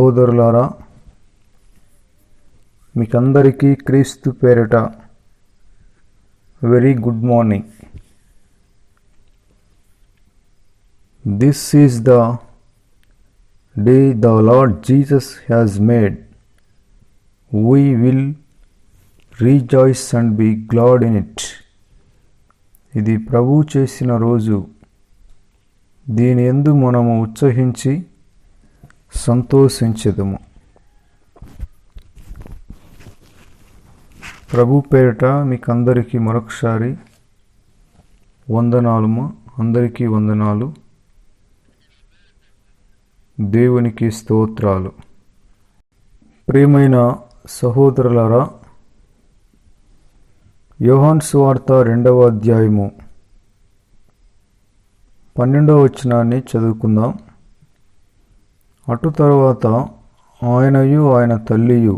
సహోదరులారా, మీకందరికీ క్రీస్తు పేరిట very good morning. This is the day the Lord Jesus has made. We will rejoice and be glad in it. ఇది ప్రభువు చేసిన రోజు. దీని యందు మనము ఉత్సహించి సంతోషించెదము. ప్రభు పేరిట మీకందరికీ మరొకసారి వందనాలు. అందరికీ వందనాలు. దేవునికి స్తోత్రాలు. ప్రియమైన సహోదరులారా, యోహాను సువార్త 2వ అధ్యాయము 12వ వచనాన్ని చదువుకుందాం. అటు తరువాత ఆయనయు ఆయన తల్లియు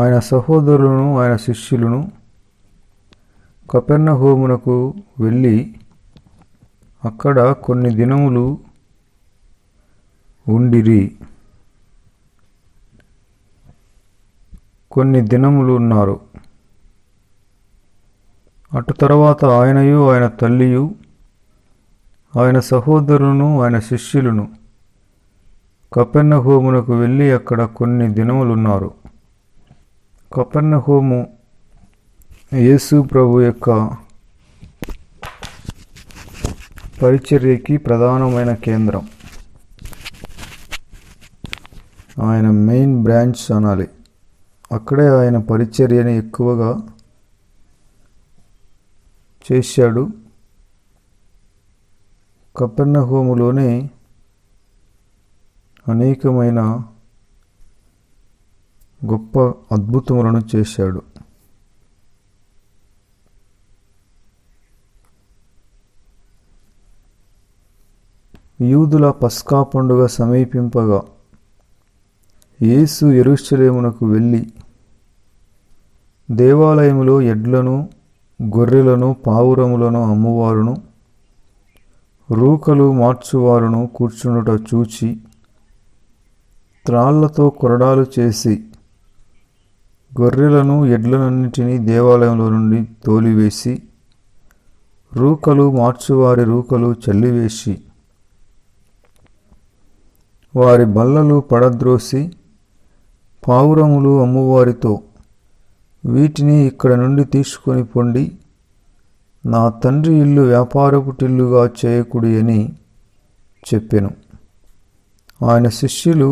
ఆయన సహోదరులను ఆయన శిష్యులను కపెర్నహూమునకు వెళ్ళి అక్కడ కొన్ని దినములు ఉండిరి. ఉన్నారు. అటు తర్వాత ఆయనయు ఆయన తల్లియు ఆయన సహోదరులను ఆయన శిష్యులను కపెర్నహూమునకు వెళ్ళి అక్కడ కొన్ని దినములున్నారు. కపెర్నహూము యేసు ప్రభు యొక్క పరిచర్యకి ప్రధానమైన కేంద్రం. ఆయన మెయిన్ బ్రాంచ్ అనాలి. అక్కడే ఆయన పరిచర్యని ఎక్కువగా చేశాడు. కపెర్నహూములోనే అనేకమైన గొప్ప అద్భుతములను చేశాడు. యూదుల పస్కా పండుగ సమీపింపగా యేసు యెరూషలేమునకు వెళ్ళి దేవాలయములో ఎడ్లను గొర్రెలను పావురములను అమ్మువారును రూకలు మార్చువారును కూర్చుండుట చూచి త్రాళ్లతో కొరడాలు చేసి గొర్రెలను ఎడ్లనన్నిటినీ దేవాలయంలో నుండి తోలివేసి రూకలు మార్చువారి రూకలు చల్లివేసి వారి బల్లలు పడద్రోసి పావురములు అమ్మువారితో, వీటిని ఇక్కడ నుండి తీసుకొని పొండి, నా తండ్రి ఇల్లు వ్యాపారపుటిల్లుగా చేయకుడి అని చెప్పెను. ఆయన శిష్యులు,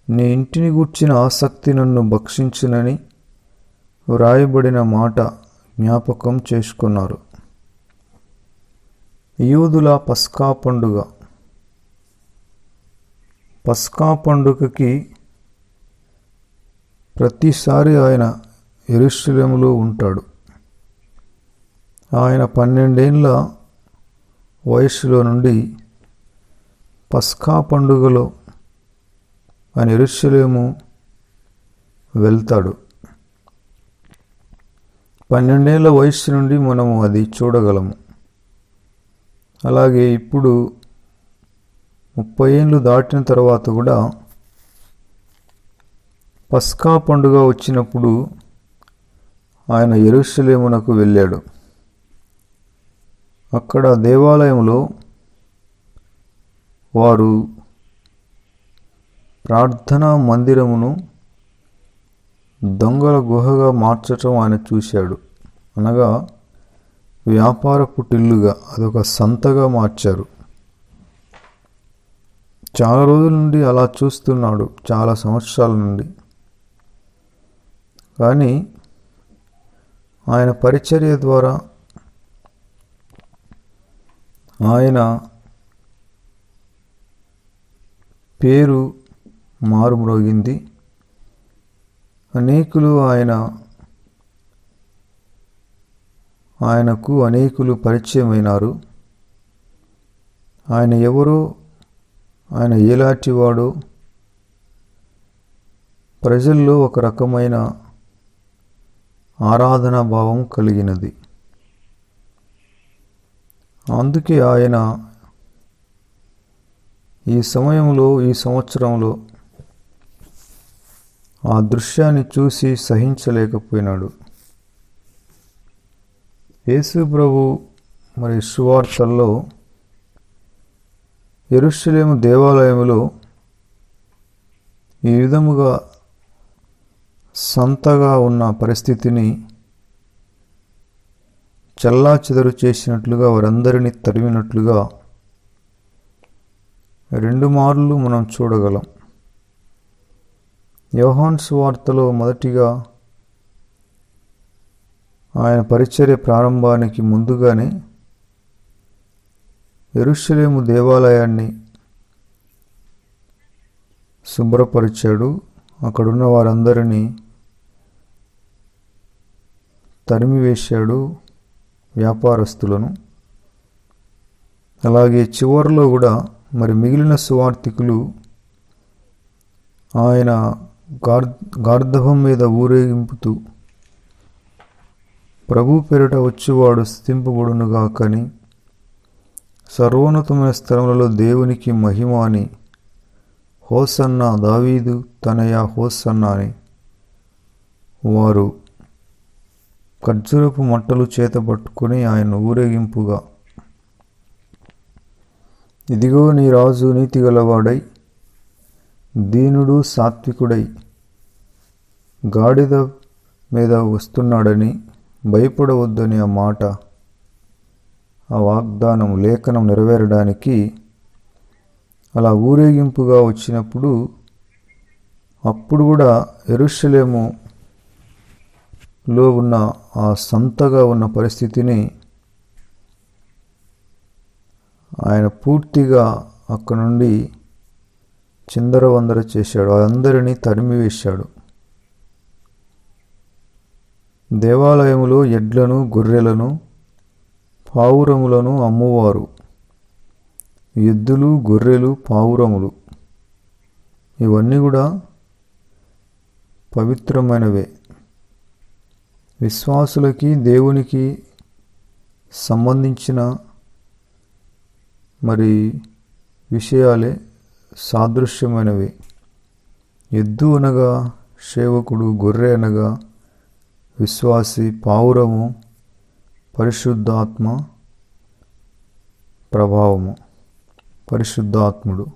నీ ఇంటిని గూర్చిన ఆసక్తి నన్ను భక్షించునని వ్రాయబడిన మాట జ్ఞాపకం చేసుకున్నారు. యూదుల పస్కా పండుగ. పస్కా పండుగకి ప్రతిసారి ఆయన యెరూషలేములో ఉంటాడు. ఆయన 12 ఏళ్ల వయసులో నుండి పస్కా పండుగలో ఆయన యెరూషలేము వెళ్తాడు. 12 ఏళ్ల వయసు నుండి మనము అది చూడగలము. అలాగే ఇప్పుడు 30 ఏళ్ళు దాటిన తర్వాత కూడా పస్కా పండుగ వచ్చినప్పుడు ఆయన యెరూషలేమునకు వెళ్ళాడు. అక్కడ దేవాలయంలో వారు ప్రార్థనా మందిరమును దొంగల గుహగా మార్చటం ఆయన చూశాడు. అనగా వ్యాపారపు టిల్లుగా, అదొక సంతగా మార్చారు. చాలా రోజుల నుండి అలా చూస్తున్నాడు, చాలా సంవత్సరాల నుండి. కానీ ఆయన పరిచర్య ద్వారా ఆయన పేరు మారుమ్రోగింది. ఆయనకు అనేకులు పరిచయమైనారు. ఆయన ఎవరో, ఆయన ఎలాంటివాడో ప్రజల్లో ఒక రకమైన ఆరాధనా భావం కలిగినది. అందుకే ఆయన ఈ సమయంలో, ఈ సంవత్సరంలో ఆ దృశ్యాన్ని చూసి సహించలేకపోయినాడు. యేసు ప్రభు మరి సువార్తల్లో యెరూషలేము దేవాలయములో ఈ విధముగా సంతగా ఉన్న పరిస్థితిని చెల్లాచెదరు చేసినట్లుగా, వారందరినీ తరిమినట్లుగా 2 మార్లు మనం చూడగలం. యోహాను సువార్తలో మొదటిగా ఆయన పరిచర్య ప్రారంభానికి ముందుగానే యెరూషలేము దేవాలయాన్ని శుభ్రపరిచాడు. అక్కడున్న వారందరినీ తరిమివేశాడు, వ్యాపారస్తులను. అలాగే చివరిలో కూడా మరి మిగిలిన సువార్థికులు ఆయన గార్ధబం మీద ఊరేగింపుతూ ప్రభు పేరిట వచ్చువాడు స్తుతింపబడునుగాకని, సర్వోన్నతమైన స్థలములలో దేవునికి మహిమ అని, హోసన్నా దావీదు తనయ హోసన్నా అని వారు ఖర్జూరపు మట్టలు చేతపట్టుకుని ఆయన ఊరేగింపుగా, ఇదిగో నీ రాజు నీతిగలవాడై దీనుడు సాత్వికుడై గాడిద మీద వస్తున్నాడని భయపడవద్దని ఆ మాట, ఆ వాగ్దానం, లేఖనం నెరవేరడానికి అలా ఊరేగింపుగా వచ్చినప్పుడు, అప్పుడు కూడా యెరూషలేములో ఉన్న ఆ సంతగా ఉన్న పరిస్థితిని ఆయన పూర్తిగా అక్కడ నుండి చిందరవందర చేశాడు. అందరినీ తరిమివేశాడు. దేవాలయములో ఎడ్లను, గొర్రెలను, పావురములను అమ్మువారు. ఎద్దులు, గొర్రెలు, పావురములు ఇవన్నీ కూడా పవిత్రమైనవే. విశ్వాసులకి, దేవునికి సంబంధించిన మరి విషయాలే సాదృశ్యమైనవి. ఎద్దు అనగా సేవకుడు, గొర్రె అనగా విశ్వాసి, పావురము పరిశుద్ధాత్మ ప్రభావము, పరిశుద్ధాత్ముడు.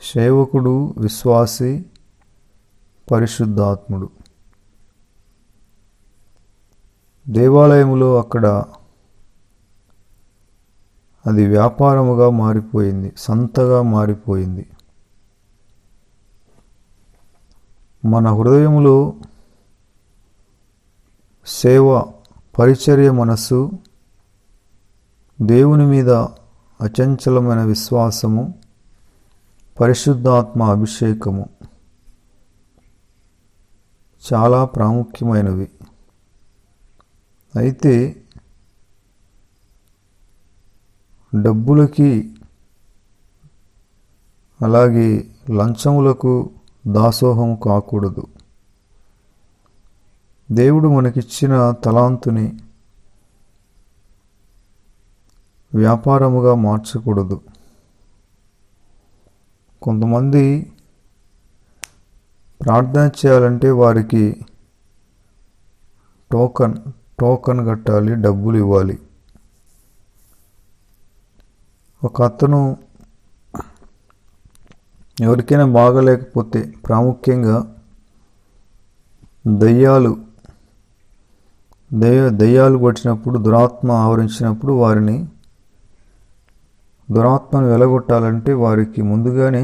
సేవకుడు విశ్వాసి, పరిశుద్ధాత్ముడు. దేవాలయములో అక్కడ అది వ్యాపారముగా మారిపోయింది, సంతగా మారిపోయింది. మన హృదయములో సేవ, పరిచర్య మనస్సు, దేవుని మీద అచంచలమైన విశ్వాసము, పరిశుద్ధాత్మ అభిషేకము చాలా ప్రాముఖ్యమైనవి. అయితే డబ్బులకి అలాగే లంచములకు దాసోహం కాకూడదు. దేవుడు మనకిచ్చిన తలాంతుని వ్యాపారముగా మార్చకూడదు. కొంతమంది ప్రార్థన చేయాలంటే వారికి టోకన్ కట్టాలి, డబ్బులు ఇవ్వాలి. ఒక అతను ఎవరికైనా బాగలేకపోతే, ప్రాముఖ్యంగా దయ్యాలు పట్టినప్పుడు, దురాత్మ ఆవరించినప్పుడు వారిని, దురాత్మను వెలగొట్టాలంటే వారికి ముందుగానే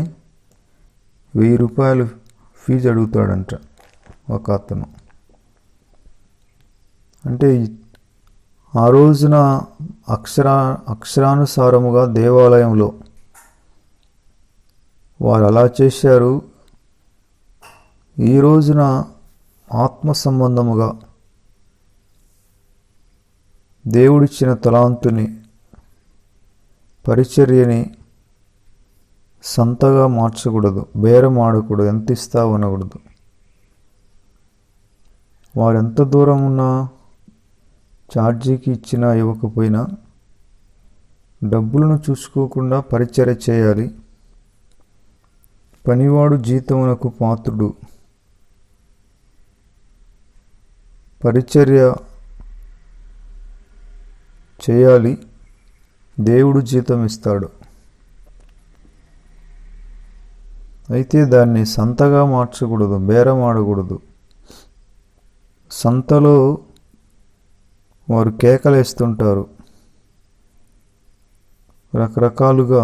1000 రూపాయలు ఫీజు అడుగుతాడంట ఒక అతను. అంటే ఆ రోజున అక్షరానుసారముగా దేవాలయంలో వారు అలా చేశారు. ఈ రోజున ఆత్మ సంబంధముగా దేవుడిచ్చిన తలాంతుని, పరిచర్యని సంతగా మార్చకూడదు, బేరం ఆడకూడదు, ఎంత ఇస్తావు అనకూడదు. వారు ఎంత దూరం ఉన్నా, ఛార్జీకి ఇచ్చినా ఇవ్వకపోయినా డబ్బులను చూసుకోకుండా పరిచర్య చేయాలి. పనివాడు జీతమునకు పాత్రుడు. పరిచర్య చేయాలి, దేవుడు జీతం ఇస్తాడు. అయితే దాన్ని సంతగా మార్చకూడదు, బేరం ఆడకూడదు. సంతలో వారు కేకలేస్తుంటారు, రకరకాలుగా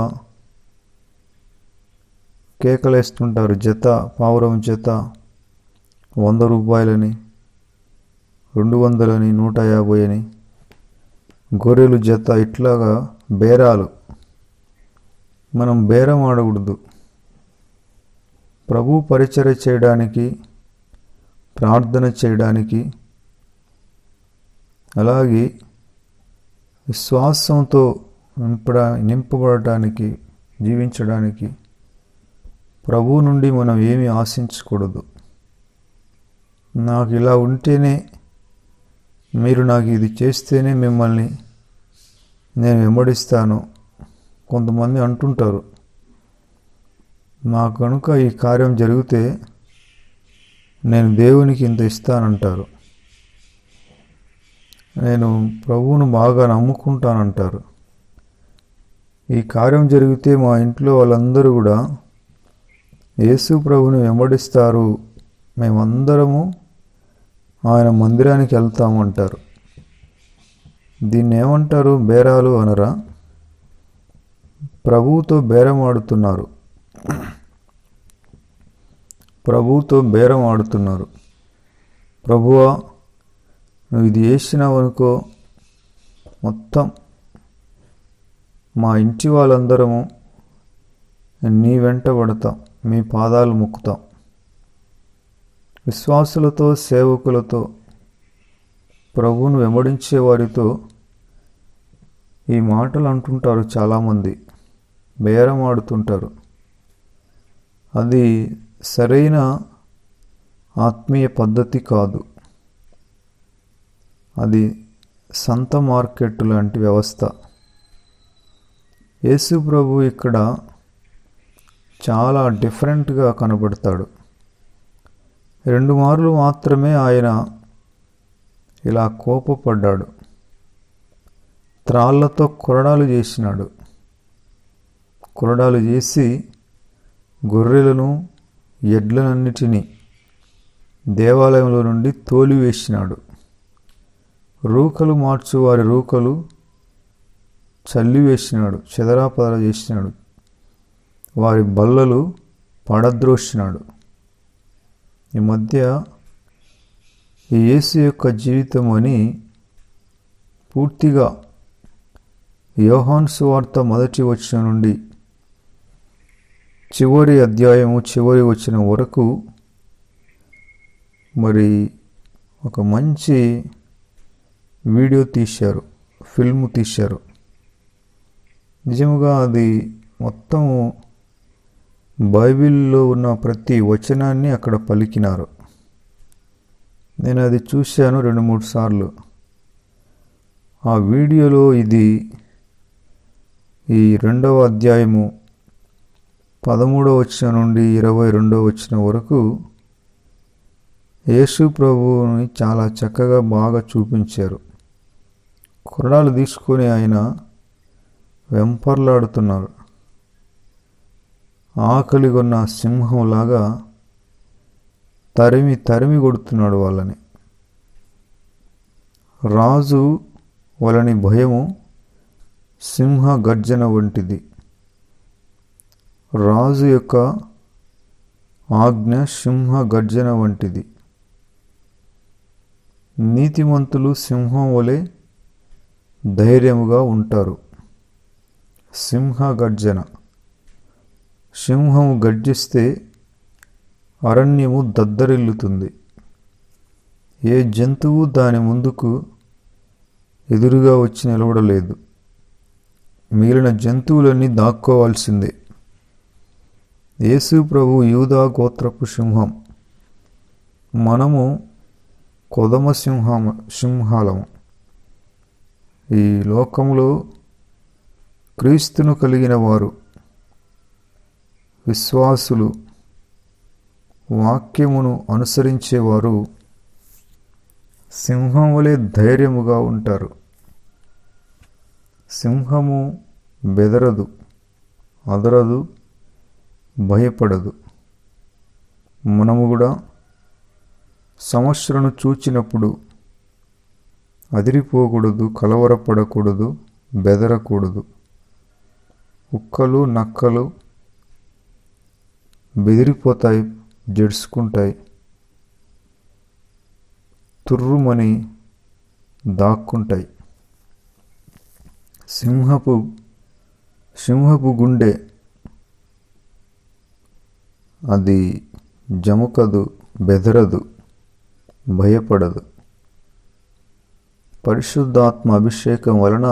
కేకలేస్తుంటారు. జత, పావురం జత 100 రూపాయలని, 200 అని, 150 అని, గొర్రెలు జత, ఇట్లాగా బేరాలు. మనం బేరం ఆడకూడదు. ప్రభు పరిచర్య చేయడానికి, ప్రార్థన చేయడానికి, అలాగే విశ్వాసంతో నింపబడటానికి, జీవించడానికి ప్రభు నుండి మనం ఏమీ ఆశించకూడదు. నాకు ఇలా ఉంటేనే, మీరు నాకు ఇది చేస్తేనే మిమ్మల్ని నేను వెంబడిస్తాను. కొంతమంది అంటుంటారు, నాకు కనుక ఈ కార్యం జరిగితే నేను దేవునికి ఇంత ఇస్తానంటారు, నేను ప్రభువును బాగా నమ్ముకుంటానంటారు. ఈ కార్యం జరిగితే మా ఇంట్లో వాళ్ళందరూ కూడా యేసు ప్రభువుని వెంబడిస్తారు, మేమందరము ఆయన మందిరానికి వెళ్తాము అంటారు. దీన్ని ఏమంటారు? బేరాలు అనరా? ప్రభువుతో బేరం ఆడుతున్నారు. ప్రభువుతో బేరం ఆడుతున్నారు. ప్రభువా, నువ్వు ఇది చేసినావు అనుకో, మొత్తం మా ఇంటి వాళ్ళందరము నీ వెంట పడతాం, మీ పాదాలు మొక్కుతాం. విశ్వాసులతో, సేవకులతో, ప్రభువును వెంబడించే వారితో ఈ మాటలు అంటుంటారు చాలామంది, బేరం ఆడుతుంటారు. అది సరైన ఆత్మీయ పద్ధతి కాదు. అది సంత మార్కెట్ లాంటి వ్యవస్థ. యేసు ప్రభు ఇక్కడ చాలా డిఫరెంట్గా కనబడతాడు. 2 మార్లు మాత్రమే ఆయన ఇలా కోపపడ్డాడు. త్రాళ్లతో కొరడాలు చేసినాడు. కొరడాలు చేసి గొర్రెలను, ఎడ్లనన్నిటినీ దేవాలయంలో నుండి తోలివేసినాడు. రూకలు మార్చు వారి రూకలు చల్లివేసినాడు, చెదరాపదరా చేసినాడు. వారి బల్లలు పడద్రోసినాడు. ఈ మధ్య ఈ యేసు యొక్క జీవితం అని పూర్తిగా యోహాను సువార్త 1వ వచనం నుండి చివరి అధ్యాయము చివరి వచనం వరకు మరి ఒక మంచి వీడియో తీశారు, ఫిల్మ్ తీశారు. నిజముగా అది మొత్తము బైబిల్లో ఉన్న ప్రతి వచనాన్ని అక్కడ పలికినారు. నేను అది చూశాను 2-3 సార్లు. ఆ వీడియోలో ఇది ఈ 2వ అధ్యాయము 13వ వచనం నుండి 22వ వచనం వరకు యేసు ప్రభువుని చాలా చక్కగా బాగా చూపించారు. కొరడాలు తీసుకొని ఆయన వెంపర్లాడుతున్నారు. ఆకలిగొన్న సింహంలాగా తరిమి తరిమి కొడుతున్నాడు వాళ్ళని. రాజు వలని భయము సింహ గర్జన వంటిది. రాజు యొక్క ఆజ్ఞ సింహ గర్జన వంటిది. నీతిమంతులు సింహం వలె ధైర్యముగా ఉంటారు. సింహ గర్జన. సింహము గర్జిస్తే అరణ్యము దద్దరిల్లుతుంది. ఏ జంతువు దాని ముందుకు ఎదురుగా వచ్చి నిలబడలేదు. మిగిలిన జంతువులన్నీ దాక్కోవాల్సిందే. యేసు ప్రభు యూదా గోత్రపు సింహం. మనము కొదమ సింహాలము. ఈ లోకంలో క్రీస్తును కలిగిన వారు, విశ్వాసులు, వాక్యమును అనుసరించేవారు సింహం వలె ధైర్యముగా ఉంటారు. సింహము బెదరదు, అదరదు, భయపడదు. మనము కూడా సమస్యలను చూచినప్పుడు అదిరిపోకూడదు, కలవరపడకూడదు, బెదరకూడదు. కుక్కలు, నక్కలు బెదిరిపోతాయి, జడుచుకుంటాయి, తుర్రుమని దాక్కుంటాయి. సింహపు గుండె అది జముకదు, బెదరదు, భయపడదు. పరిశుద్ధాత్మ అభిషేకం వలన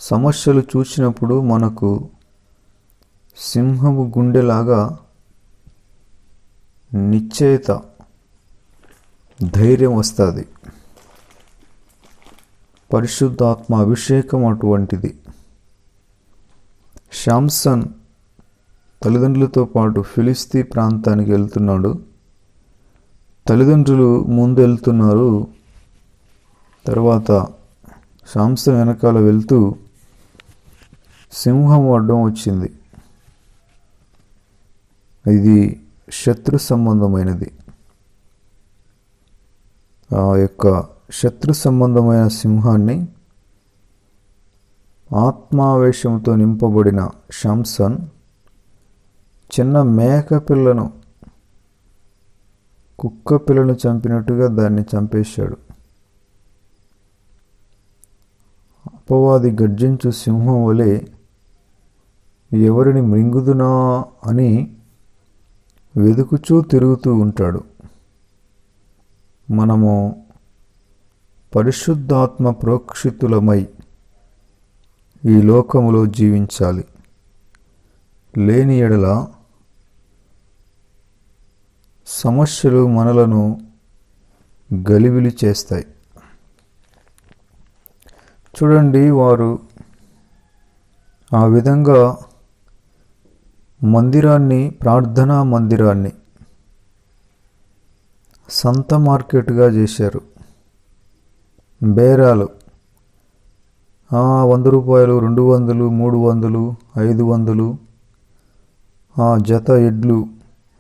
సమస్యలు చూసినప్పుడు మనకు సింహపు గుండెలాగా నిశ్చయత, ధైర్యం వస్తుంది. పరిశుద్ధాత్మ అభిషేకం అటువంటిది. శాంసన్ తల్లిదండ్రులతో పాటు ఫిలిస్తీ ప్రాంతానికి వెళ్తున్నాడు. తల్లిదండ్రులు ముందు వెళ్తున్నారు. తర్వాత శాంసన్ వెనకాల వెళ్తూ సింహం అడ్డం వచ్చింది. ఇది శత్రు సంబంధమైనది. ఆ యొక్క శత్రు సంబంధమైన సింహాన్ని ఆత్మావేశంతో నింపబడిన శాంసన్ చిన్న మేక పిల్లను, కుక్క పిల్లను చంపినట్టుగా దాన్ని చంపేశాడు. అపవాది గర్జించు సింహం వలె ఎవరిని మృంగుదునా అని వెదుకుచూ తిరుగుతూ ఉంటాడు. మనము పరిశుద్ధాత్మ ప్రోక్షితులమై ఈ లోకములో జీవించాలి. లేని ఎడల సమస్యలు మనలను గలిబిలి చేస్తాయి. చూడండి, వారు ఆ విధంగా మందిరాన్ని, ప్రార్థనా మందిరాన్ని సంత మార్కెట్గా చేశారు. బేరాలు 100 రూపాయలు, 200, 300, 500. జత ఎడ్లు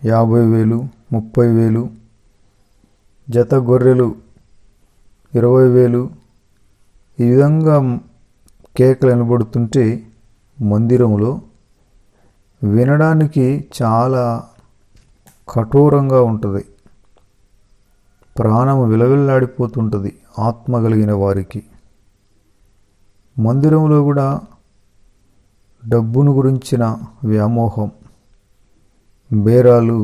50,000, 30,000. జత గొర్రెలు 20,000. ఈ విధంగా కేకలు వినబడుతుంటే మందిరంలో వినడానికి చాలా కఠోరంగా ఉంటుంది. ప్రాణం విలవిల్లాడిపోతుంటుంది ఆత్మ కలిగిన వారికి. మందిరంలో కూడా డబ్బును గురించిన వ్యామోహం, బేరాలు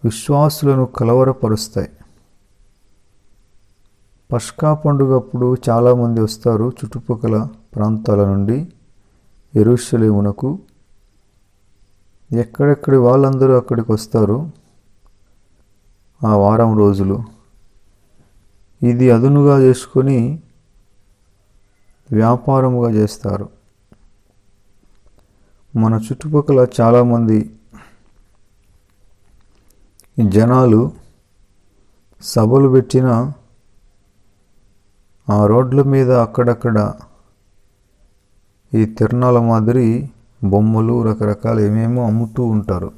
విశ్వాసులను కలవరపరుస్తాయి. పస్కా పండుగప్పుడు చాలామంది వస్తారు చుట్టుపక్కల ప్రాంతాల నుండి యెరూషలేమునకు. ఎక్కడెక్కడి వాళ్ళందరూ అక్కడికి వస్తారు ఆ వారం రోజులు. ఇది అదునుగా చేసుకొని వ్యాపారముగా చేస్తారు. మన చుట్టుపక్కల చాలామంది జనాలు సభలు పెట్టిన ఆ రోడ్ల మీద అక్కడక్కడ ఈ తిరణాల మాదిరి బొమ్మలు, రకరకాల ఏమేమో అమ్ముతూ ఉంటారు.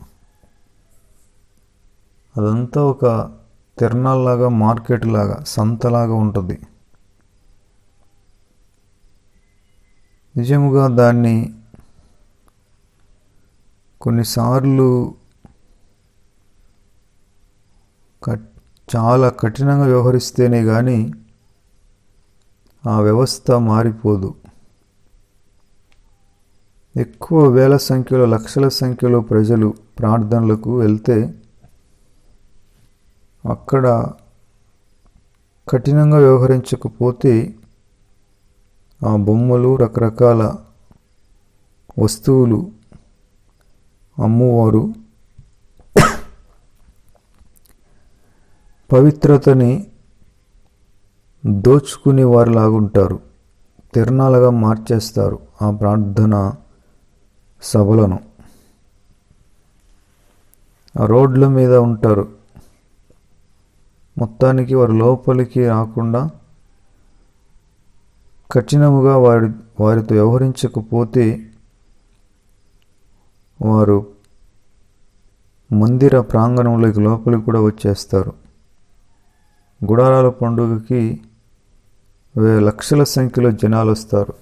అదంతా ఒక తిరణాల్లాగా, మార్కెట్ లాగా, సంతలాగా ఉంటుంది. నిజముగా దాన్ని కొన్నిసార్లు చాలా కఠినంగా వ్యవహరిస్తేనే కానీ ఆ వ్యవస్థ మారిపోదు. ఎక్కువ వేల సంఖ్యలో, లక్షల సంఖ్యలో ప్రజలు ప్రార్థనలకు వెళ్తే అక్కడ కఠినంగా వ్యవహరించకపోతే ఆ బొమ్మలు, రకరకాల వస్తువులు అమ్మువారు పవిత్రతని దోచుకునే వారిలాగుంటారు. తిరణాలుగా మార్చేస్తారు ఆ ప్రార్థన సభలను. ఆ రోడ్ల మీద ఉంటారు. మొత్తానికి వారు లోపలికి రాకుండా కఠినముగా వారితో వ్యవహరించకపోతే వారు మందిర ప్రాంగణంలోకి లోపలికి కూడా వచ్చేస్తారు. గుడారాల పండుగకి లక్షల సంఖ్యలో జనాలు వస్తారు.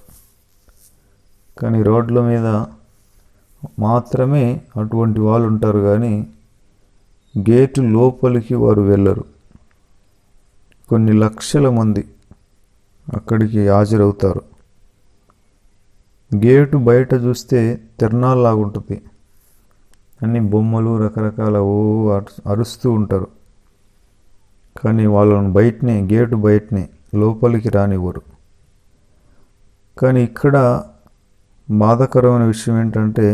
కానీ రోడ్ల మీద మాత్రమే అటువంటి వాళ్ళు ఉంటారు, కానీ గేటు లోపలికి వారు వెళ్ళరు. కొన్ని లక్షల మంది అక్కడికి హాజరవుతారు. గేటు బయట చూస్తే తిరణాల్లాగుంటుంది. అన్ని బొమ్మలు రకరకాల అరుస్తూ ఉంటారు. కానీ వాళ్ళని బయటనే, గేటు బయటనే, లోపలికి రానివ్వరు. కానీ ఇక్కడ బాధాకరమైన విషయం ఏంటంటే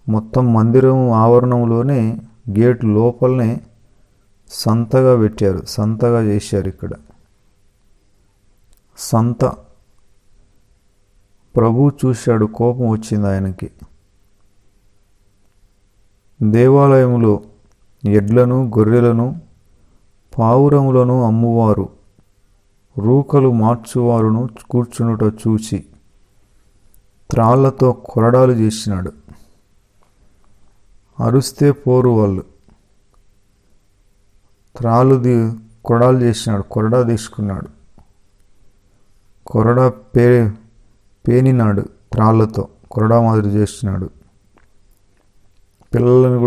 మొత్తం మందిరం ఆవరణంలోనే గేటు లోపలనే సంతగా పెట్టారు, సంతగా చేశారు. ఇక్కడ సంత. ప్రభు చూశాడు, కోపం వచ్చింది ఆయనకి. దేవాలయములో ఎడ్లను గొర్రెలను పావురములను అమ్మువారు రూకలు మార్చువారును కూర్చునుట చూచి త్రాళ్లతో కొరడాలు చేసినాడు. అరుస్తే పోరు వాళ్ళు. కొరడాలు చేసినాడు, కొరడా తీసుకున్నాడు, కొరడా పేనినాడు, త్రాళ్లతో కొరడా మాదిరి చేసినాడు. పిల్లలని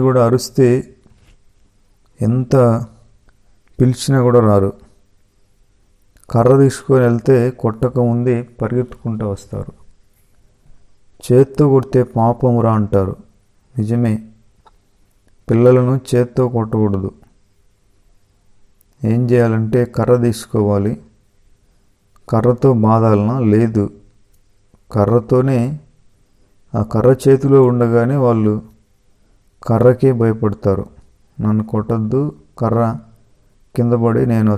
కూడా అరుస్తే ఎంత పిలిచినా కూడా రారు. కర్ర తీసుకొని వెళ్తే కొట్టక ముందే పరిగెత్తుకుంటూ వస్తారు. చేత్తో కొడితే పాపమురా అంటారు. నిజమే, పిల్లలను చేత్తో కొట్టకూడదు. ఏం చేయాలంటే కర్ర తీసుకోవాలి. కర్రతో బాధాలనా? లేదు, కర్రతోనే. ఆ కర్ర చేతిలో ఉండగానే వాళ్ళు కర్రకే భయపడతారు. నన్ను కొట్టద్దు, కర్ర కింద పడి నేను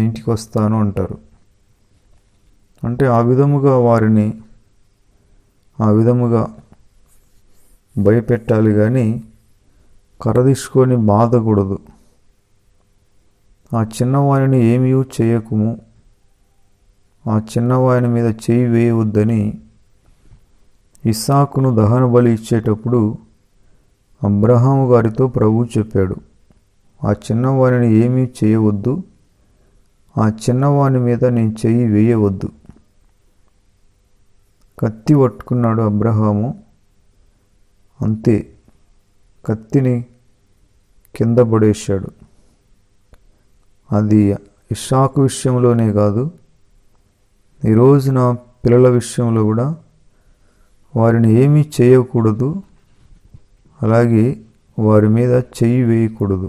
ఇంటికి వస్తాను అంటారు. అంటే ఆ విధముగా భయపెట్టాలి, కానీ కర్ర తీసుకొని బాధకూడదు. ఆ చిన్నవాడిని ఏమీ చేయకుము, ఆ చిన్నవాని మీద చేయి వేయవద్దని ఇస్సాకును దహన బలి ఇచ్చేటప్పుడు అబ్రహాము గారితో ప్రభువు చెప్పాడు. ఆ చిన్నవాడిని ఏమీ చేయవద్దు, ఆ చిన్నవాని మీద నేను చెయ్యి వేయవద్దు. కత్తి పట్టుకున్నాడు అబ్రహాము, అంతే, కత్తిని కింద పడేశాడు. అది ఇస్సాకు విషయంలోనే కాదు, ఈరోజు నా పిల్లల విషయంలో కూడా వారిని ఏమీ చేయకూడదు, అలాగే వారి మీద చెయ్యి వేయకూడదు.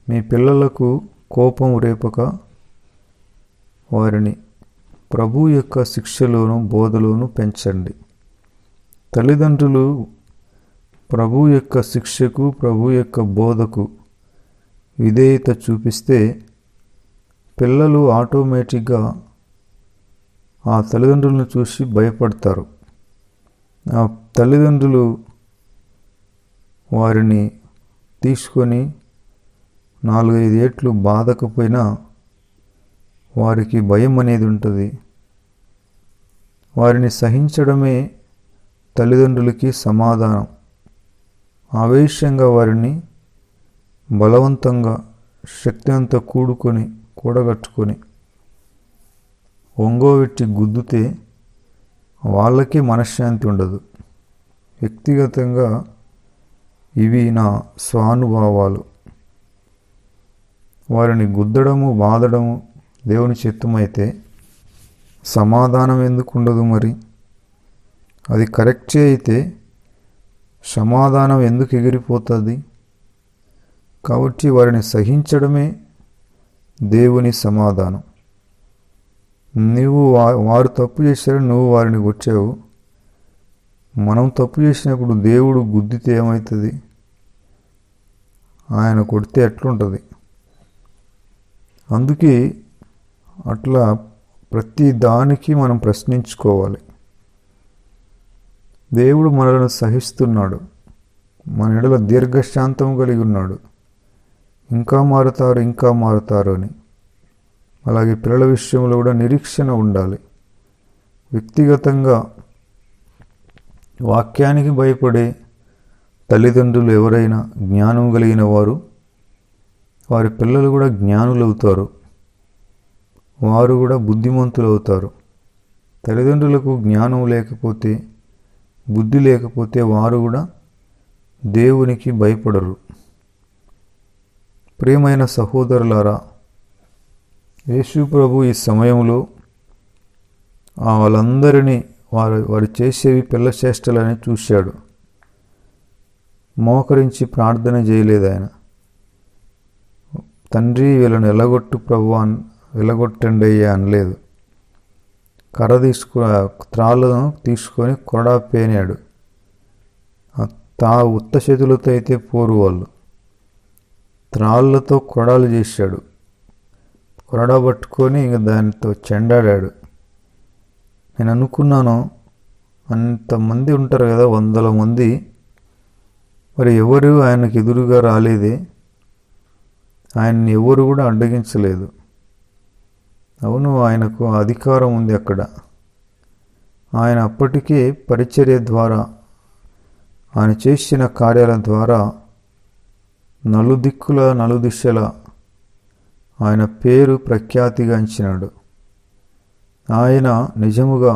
మీ పిల్లలకు కోపం రేపక వారిని ప్రభు యొక్క శిక్షలోను బోధలోను పెంచండి. తల్లిదండ్రులు ప్రభు యొక్క శిక్షకు, ప్రభు యొక్క బోధకు విధేయత చూపిస్తే పిల్లలు ఆటోమేటిక్గా ఆ తల్లిదండ్రులను చూసి భయపడతారు. ఆ తల్లిదండ్రులు వారిని తీసుకొని 4-5 ఏళ్ళు బాధకపోయినా వారికి భయం అనేది ఉంటుంది. వారిని సహించడమే తల్లిదండ్రులకి సమాధానం. ఆవేశంగా వారిని బలవంతంగా శక్తి అంతా కూడగట్టుకొని ఒంగోబెట్టి గుద్దితే వాళ్ళకి మనశ్శాంతి ఉండదు. వ్యక్తిగతంగా ఇవి నా స్వానుభవాలు. వారిని గుద్దడము, బాధడము దేవుని చిత్తమైతే సమాధానం ఎందుకు ఉండదు? మరి అది కరెక్టే అయితే సమాధానం ఎందుకు ఎగిరిపోతుంది? కాబట్టి వారిని సహించడమే దేవుని సమాధానం. వారు తప్పు చేశారు, నువ్వు వారిని కొట్టావు. మనం తప్పు చేసినప్పుడు దేవుడు గుద్దితే ఏమవుతుంది? ఆయన కొడితే ఎట్లుంటుంది? అందుకే అట్లా ప్రతి దానికి మనం ప్రశ్నించుకోవాలి. దేవుడు మనలను సహిస్తున్నాడు, మన ఎడల దీర్ఘశాంతం కలిగి ఉన్నాడు. ఇంకా మారుతారు అని. అలాగే పిల్లల విషయంలో కూడా నిరీక్షణ ఉండాలి. వ్యక్తిగతంగా వాక్యానికి భయపడే తల్లిదండ్రులు ఎవరైనా జ్ఞానం కలిగిన వారు, వారి పిల్లలు కూడా జ్ఞానులవుతారు, వారు కూడా బుద్ధిమంతులు అవుతారు. తల్లిదండ్రులకు జ్ఞానం లేకపోతే, బుద్ధి లేకపోతే వారు కూడా దేవునికి భయపడరు. ప్రియమైన సహోదరులారా, యేసు ప్రభు ఈ సమయంలో వాళ్ళందరినీ వారు చేసేవి పిల్ల చేష్టలని చూశాడు. మోకరించి ప్రార్థన చేయలేదు ఆయన. తండ్రి వీళ్ళని ఎలగొట్టు ప్రభువా, వెలగొట్టండి అయ్యా అనలేదు. త్రాళ్ళను తీసుకొని కొరడా పేనాడు. ఉత్త చేతులతో అయితే పోరు వాళ్ళు, త్రాళ్ళతో కొరడాలు చేశాడు. కొరడా పట్టుకొని ఇంక దానితో చెండాడాడు. నేను అనుకున్నాను, అంతమంది ఉంటారు కదా, 100 మంది, మరి ఎవరు ఆయనకు ఎదురుగా రాలేదే, ఆయన్ని ఎవరు కూడా అడ్డగించలేదు. అవును, ఆయనకు అధికారం ఉంది అక్కడ. ఆయన అప్పటికే పరిచర్య ద్వారా, ఆయన చేసిన కార్యాల ద్వారా నలుదిక్కుల నలుదిశల ఆయన పేరు ప్రఖ్యాతిగాంచినాడు. ఆయన నిజముగా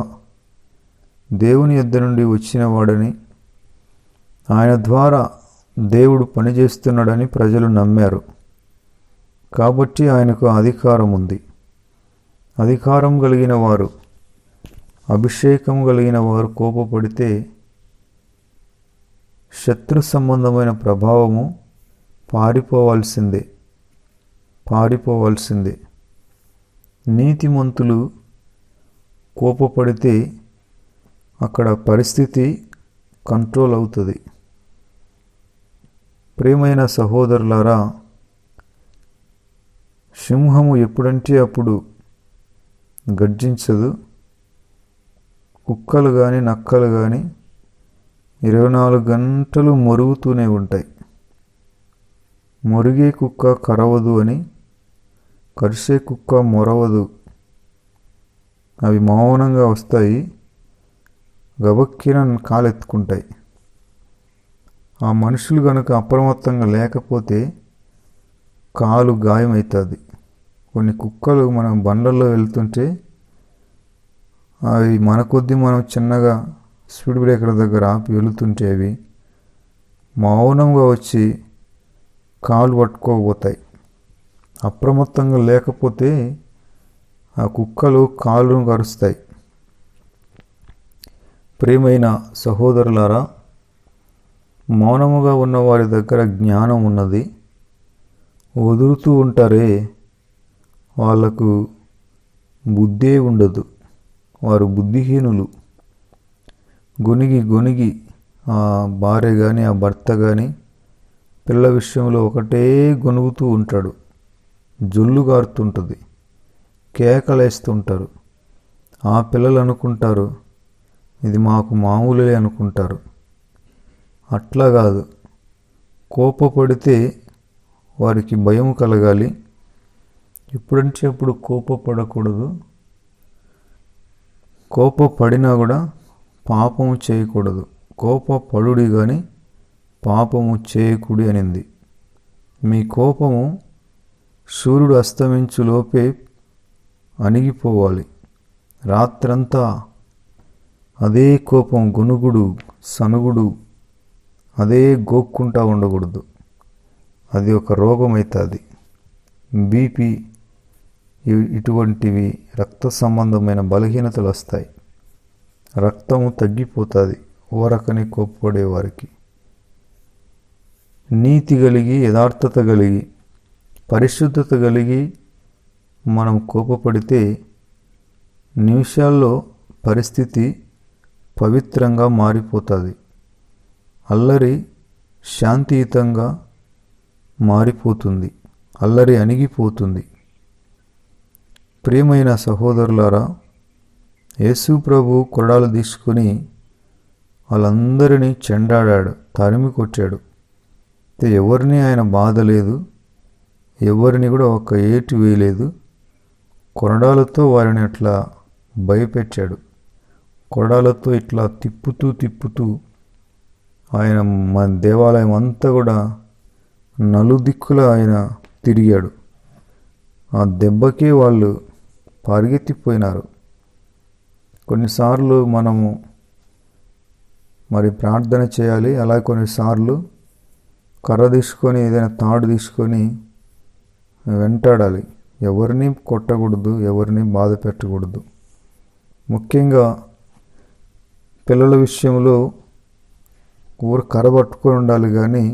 దేవుని యొద్ద నుండి వచ్చిన వాడని, ఆయన ద్వారా దేవుడు పనిచేస్తున్నాడని ప్రజలు నమ్మారు. కాబట్టి ఆయనకు అధికారం ఉంది. అధికారం కలిగిన వారు, అభిషేకం కలిగిన వారు కోపపడితే శత్రు సంబంధమైన ప్రభావము పారిపోవాల్సిందే. నీతిమంతులు కోపపడితే అక్కడ పరిస్థితి కంట్రోల్ అవుతుంది. ప్రియమైన సహోదరులారా, సింహము ఎప్పుడంటే అప్పుడు గర్జించదు. కుక్కలు కానీ నక్కలు కానీ 24 గంటలు మొరుగుతూనే ఉంటాయి. మొరిగే కుక్క కరవదు అని, కరిసే కుక్క మొరవదు. అవి మౌనంగా వస్తాయి, గబక్కిన కాలెత్తుకుంటాయి. ఆ మనుషులు కనుక అప్రమత్తంగా లేకపోతే కాలు గాయమవుతుంది. కొన్ని కుక్కలు మనం బండ్లలో వెళ్తుంటే అవి మన కొద్దీ మనం చిన్నగా స్పీడ్ బ్రేకర్ దగ్గర ఆపి వెళుతుంటే అవి మౌనంగా వచ్చి కాలు పట్టుకోకపోతాయి. అప్రమత్తంగా లేకపోతే ఆ కుక్కలు కాళ్ళను కరుస్తాయి. ప్రియమైన సహోదరులారా, మౌనముగా ఉన్న వారి దగ్గర జ్ఞానం ఉన్నది. వదులుతూ ఉంటారే, వాళ్లకు బుద్ధే ఉండదు. వారు బుద్ధిహీనులు. గొనిగి ఆ భార్య కానీ ఆ భర్త కానీ పిల్ల విషయంలో ఒకటే గొనుగుతూ ఉంటాడు. జొల్లు గారుతుంటుంది, కేకలేస్తుంటారు. ఆ పిల్లలు అనుకుంటారు ఇది మాకు మామూలే అనుకుంటారు. అట్లా కాదు. కోపపడితే వారికి భయం కలగాలి. ఎప్పుడంటే అప్పుడు కోపపడకూడదు. కోపపడినా కూడా పాపము చేయకూడదు. కోపపడుడి కానీ పాపము చేయకుడి అనింది. మీ కోపము సూర్యుడు అస్తమించులోపే అణిగిపోవాలి. రాత్రంతా అదే కోపం, గొనుగుడు, సనుగుడు, అదే గోక్కుంటా ఉండకూడదు. అది ఒక రోగం అవుతుంది. బీపీ, ఇటువంటివి రక్త సంబంధమైన బలహీనతలు వస్తాయి. రక్తము తగ్గిపోతుంది ఓరకని కోప్పడేవారికి. నీతి కలిగి, యథార్థత కలిగి, పరిశుద్ధత కలిగి మనం కోపపడితే నిమిషాల్లో పరిస్థితి పవిత్రంగా మారిపోతుంది. అల్లరి శాంతియుతంగా మారిపోతుంది. అల్లరి అణిగిపోతుంది. ప్రియమైన సహోదరులారా, యేసు ప్రభు కొరడాలు తీసుకుని వాళ్ళందరినీ చెండాడాడు, తరిమి కొట్టాడు. ఎవరిని ఆయన బాధ లేదు, ఎవరిని కూడా ఒక ఏటు వేయలేదు. కొరడాలతో వారిని అట్లా భయపెట్టాడు. కొరడాలతో ఇట్లా తిప్పుతూ ఆయన మన దేవాలయం అంతా కూడా నలుదిక్కుల ఆయన తిరిగాడు. ఆ దెబ్బకే వాళ్ళు పరిగెత్తిపోయినారు. కొన్నిసార్లు మనము మరి ప్రార్థన చేయాలి. అలా కొన్నిసార్లు కర్ర తీసుకొని ఏదైనా తాడు తీసుకొని వెంటాడాలి. ఎవరిని కొట్టకూడదు, ఎవరిని బాధ పెట్టకూడదు. ముఖ్యంగా పిల్లల విషయంలో కర్ర పట్టుకొని ఉండాలి, కానీ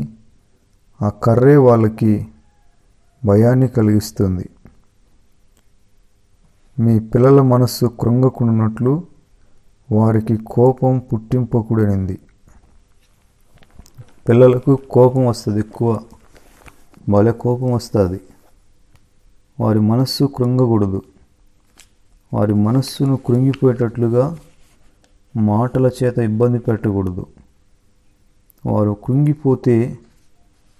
ఆ కర్రే వాళ్ళకి భయాన్ని కలిగిస్తుంది. మీ పిల్లల మనస్సు కృంగకున్నట్లు వారికి కోపం పుట్టింపకూడనింది. పిల్లలకు కోపం వస్తుంది, ఎక్కువ భలే కోపం వస్తుంది. వారి మనస్సు కృంగకూడదు. వారి మనస్సును కృంగిపోయేటట్లుగా మాటల చేత ఇబ్బంది పెట్టకూడదు. వారు కృంగిపోతే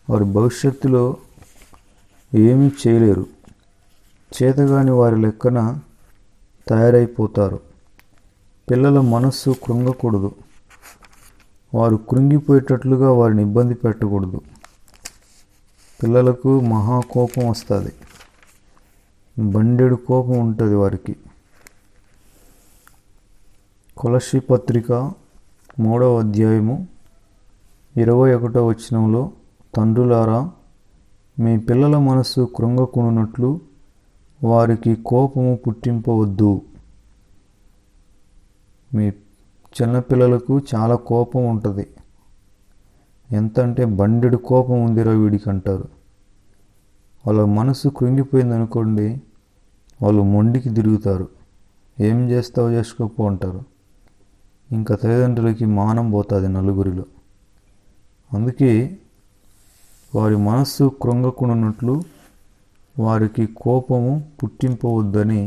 వారి భవిష్యత్తులో ఏమీ చేయలేరు. చేతగాని వారి లెక్కన తయారైపోతారు. పిల్లల మనస్సు కృంగకూడదు. వారు కృంగిపోయేటట్లుగా వారిని ఇబ్బంది పెట్టకూడదు. పిల్లలకు మహాకోపం వస్తుంది, బండెడు కోపం ఉంటుంది వారికి. కొలస్సీ పత్రిక 3వ అధ్యాయము 21వ వచనంలో, తండ్రులారా, మీ పిల్లల మనస్సు కృంగకున్నట్లు వారికి కోపము పుట్టింపవద్దు. మీ చిన్నపిల్లలకు చాలా కోపం ఉంటుంది. ఎంత అంటే బండెడు కోపం ఉందిరా వీడికి అంటారు. వాళ్ళ మనసు కృంగిపోయింది అనుకోండి, వాళ్ళు మొండికి తిరుగుతారు. ఏం చేస్తావు చేసుకోపో అంటారు. ఇంకా తల్లిదండ్రులకి మానం పోతుంది నలుగురిలో. అందుకే వారి మనస్సు కృంగకున్నట్లు వారికి కోపము పుట్టింపవద్దని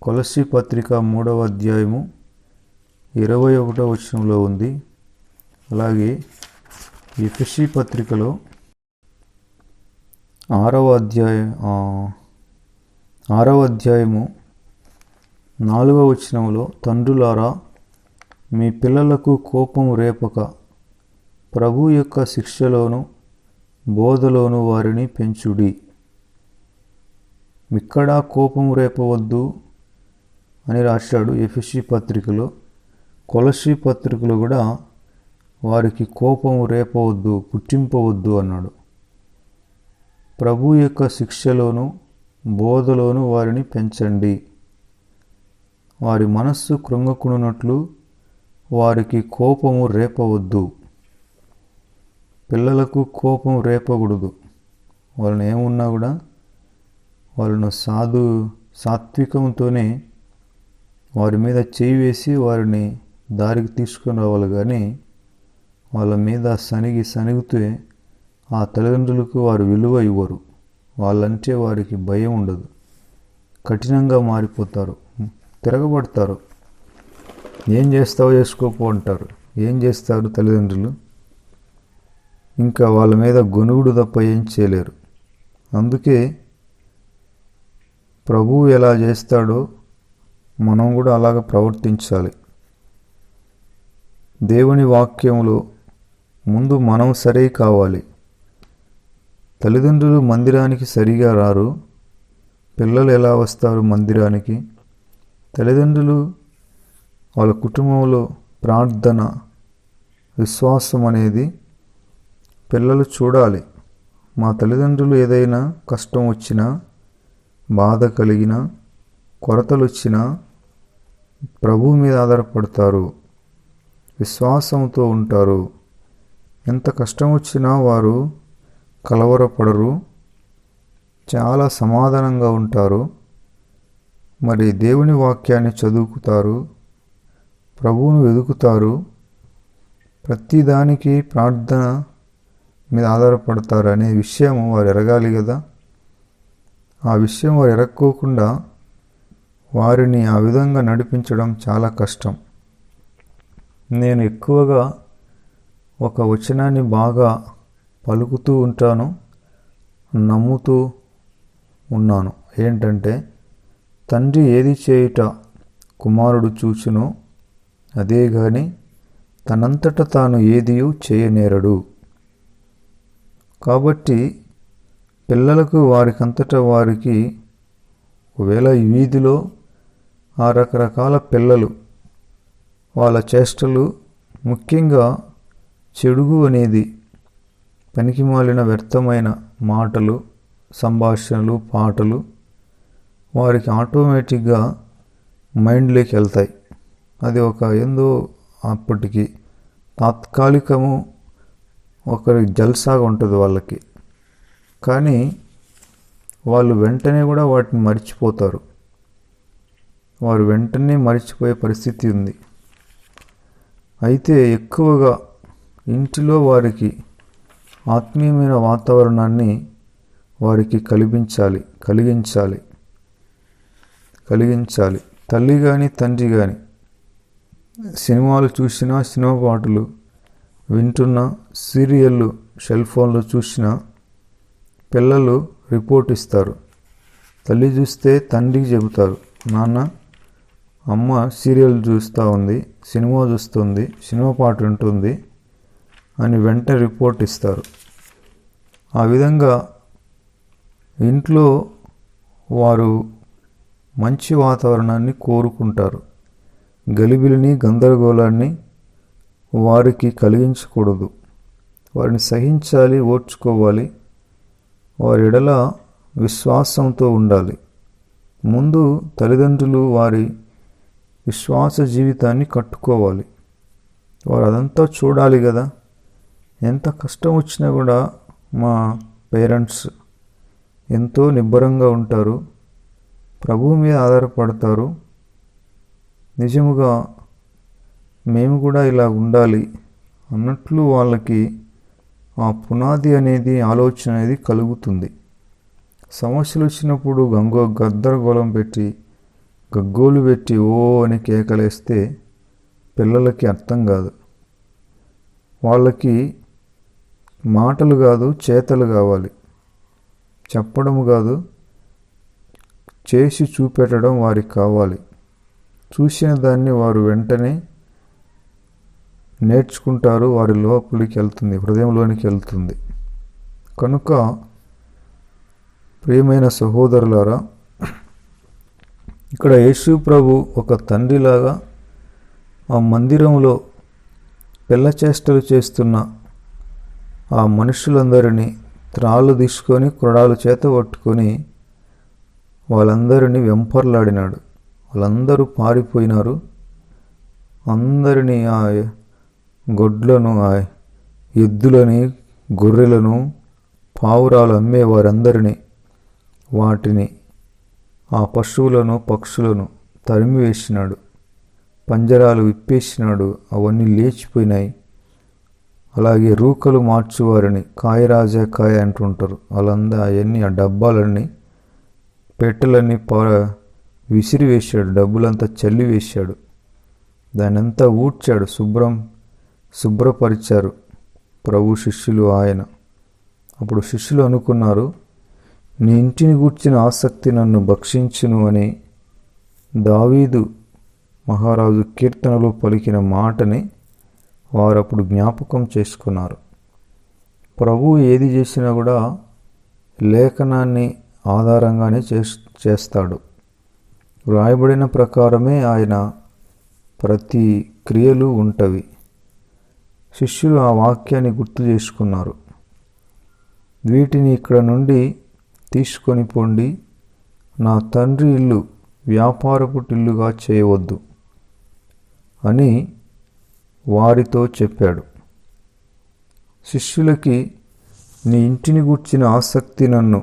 కొలస్సీ పత్రిక 3వ అధ్యాయము 21వ వచనంలో ఉంది. అలాగే ఎఫెసీ పత్రికలో 6వ అధ్యాయము 4వ వచనంలో, తండ్రులారా, మీ పిల్లలకు కోపము రేపక ప్రభు యొక్క శిక్షలోను బోధలోను వారిని పెంచుడి. ఇక్కడ కోపము రేపవద్దు అని రాశాడు ఎఫెసీ పత్రికలో. కొలస్సీ పత్రికలో కూడా వారికి కోపము రేపవద్దు, పుట్టింపవద్దు అన్నాడు. ప్రభు యొక్క శిక్షలోను బోధలోను వారిని పెంచండి. వారి మనస్సు కృంగకున్నట్లు వారికి కోపము రేపవద్దు. పిల్లలకు కోపం రేపకూడదు. వాళ్ళని ఏమున్నా కూడా వాళ్ళను సాత్వికంతోనే వారి మీద చేయి వేసి వారిని దారికి తీసుకొని రావాలి. కానీ వాళ్ళ మీద సనిగితే ఆ తల్లిదండ్రులకు వారు విలువ ఇవ్వరు. వాళ్ళంటే వారికి భయం ఉండదు. కఠినంగా మారిపోతారు, తిరగబడతారు. ఏం చేస్తావో చేసుకోపో అంటారు. ఏం చేస్తారు తల్లిదండ్రులు? ఇంకా వాళ్ళ మీద గొనుగుడు తప్ప ఏం చేయలేరు. అందుకే ప్రభువు ఎలా చేస్తాడో మనం కూడా అలాగ ప్రవర్తించాలి. దేవుని వాక్యంలో ముందు మనం సరే కావాలి. తల్లిదండ్రులు మందిరానికి సరిగా రారు, పిల్లలు ఎలా వస్తారు మందిరానికి? తల్లిదండ్రులు వాళ్ళ కుటుంబంలో ప్రార్థన, విశ్వాసం అనేది పిల్లలు చూడాలి. మా తల్లిదండ్రులు ఏదైనా కష్టం వచ్చినా, బాధ కలిగినా, కొరతలు వచ్చినా ప్రభువు మీద ఆధారపడతారు, విశ్వాసంతో ఉంటారు. ఎంత కష్టం వచ్చినా వారు కలవరపడరు, చాలా సమాధానంగా ఉంటారు. మరి దేవుని వాక్యాన్ని చదువుకుతారు, ప్రభువును వెతుకుతారు, ప్రతిదానికి ప్రార్థన మీద ఆధారపడతారు అనే విషయం వారు ఎరగాలి కదా. ఆ విషయం వారు ఎరక్కోకుండా వారిని ఆ విధంగా నడిపించడం చాలా కష్టం. నేను ఎక్కువగా ఒక వచనాన్ని బాగా పలుకుతూ ఉంటాను, నమ్ముతూ ఉన్నాను. ఏంటంటే, తండ్రి ఏది చేయుట కుమారుడు చూచునో అదే గాని తనంతట తాను ఏదియూ చేయనేరడు. కాబట్టి పిల్లలకు వారికంతటా వారికి, ఒకవేళ ఈ వీధిలో ఆ రకరకాల పిల్లలు వాళ్ళ చేష్టలు, ముఖ్యంగా చెడుగు అనేది పనికిమాలిన వ్యర్థమైన మాటలు, సంభాషణలు, పాటలు వారికి ఆటోమేటిక్గా మైండ్లోకి వెళ్తాయి. అది ఒక ఏందో అప్పటికి తాత్కాలికము, ఒకరి జల్సాగా ఉంటుంది వాళ్ళకి. కానీ వాళ్ళు వెంటనే కూడా వాటిని మర్చిపోతారు. వారు వెంటనే మర్చిపోయే పరిస్థితి ఉంది. అయితే ఎక్కువగా ఇంటిలో వారికి ఆత్మీయమైన వాతావరణాన్ని వారికి కలిగించాలి. తల్లి కానీ తండ్రి కానీ సినిమాలు చూసినా, సినిమా పాటలు వింటున్నా, సీరియళ్ళు సెల్ ఫోన్లో చూసినా పిల్లలు రిపోర్ట్ ఇస్తారు. తల్లి చూస్తే తండ్రికి చెబుతారు, నాన్న అమ్మ సీరియల్ చూస్తూ ఉంది, సినిమా చూస్తుంది, సినిమా పాట వింటుంది అని వెంటనే రిపోర్ట్ ఇస్తారు. ఆ విధంగా ఇంట్లో వారు మంచి వాతావరణాన్ని కోరుకుంటారు. గలిబిలిని, గందరగోళాన్ని వారికి కలిగించకూడదు. వారిని సహించాలి, ఓర్చుకోవాలి. వారి ఎడల విశ్వాసంతో ఉండాలి. ముందు తల్లిదండ్రులు వారి విశ్వాస జీవితాన్ని కట్టుకోవాలి. వారు అదంతా చూడాలి కదా. ఎంత కష్టం వచ్చినా కూడా మా పేరెంట్స్ ఎంతో నిబ్బరంగా ఉంటారు, ప్రభువు మీద ఆధారపడతారు. నిజముగా మేము కూడా ఇలా ఉండాలి అన్నట్లు వాళ్ళకి ఆ పునాది అనేది, ఆలోచన అనేది కలుగుతుంది. సమస్యలు వచ్చినప్పుడు గద్దరగోళం పెట్టి, గగ్గోలు పెట్టి ఓ అని కేకలేస్తే పిల్లలకి అర్థం కాదు. వాళ్ళకి మాటలు కాదు, చేతలు కావాలి. చెప్పడం కాదు, చేసి చూపెట్టడం వారికి కావాలి. చూసిన దాన్ని వారు వెంటనే నేర్చుకుంటారు. వారి లోపలికి వెళ్తుంది, హృదయంలోనికి వెళ్తుంది. కనుక ప్రియమైన సహోదరులారా, ఇక్కడ యేసు ప్రభు ఒక తండ్రిలాగా ఆ మందిరంలో పిల్ల చేష్టలు చేస్తున్న ఆ మనుషులందరినీ త్రాళ్ళు తీసుకొని, కొరడాలు చేత పట్టుకొని వాళ్ళందరినీ వెంపర్లాడినాడు. వాళ్ళందరూ పారిపోయినారు. అందరినీ, ఆ గొడ్లను, ఆ ఎద్దులని, గొర్రెలను, పావురాలు అమ్మే వారందరినీ, వాటిని, ఆ పశువులను, పక్షులను తరిమివేసినాడు. పంజరాలు విప్పేసినాడు. అవన్నీ లేచిపోయినాయి. అలాగే రూకలు మార్చువారిని, కాయరాజా కాయ అంటుంటారు, వాళ్ళందరూ అవన్నీ, ఆ డబ్బాలన్నీ, పెట్టెలన్నీ విసిరివేశాడు. డబ్బులంతా చల్లివేశాడు. దానంతా ఊడ్చాడు, శుభ్రపరిచారు ప్రభు శిష్యులు, ఆయన. అప్పుడు శిష్యులు అనుకున్నారు, నీ ఇంటిని గూర్చిన ఆసక్తి నన్ను భక్షించును అని దావీదు మహారాజు కీర్తనలో పలికిన మాటని వారు అప్పుడు జ్ఞాపకం చేసుకున్నారు. ప్రభు ఏది చేసినా కూడా లేఖనాన్ని ఆధారంగానే చేస్తాడు. వ్రాయబడిన ప్రకారమే ఆయన ప్రతి క్రియలు ఉంటవి. శిష్యులు ఆ వాక్యాన్ని గుర్తు చేసుకున్నారు. వీటిని ఇక్కడ నుండి తీసుకొని పోండి, నా తండ్రి ఇల్లు వ్యాపారపు ఇల్లుగా చేయవద్దు అని వారితో చెప్పాడు. శిష్యులకి నీ ఇంటిని గూర్చిన ఆసక్తి నన్ను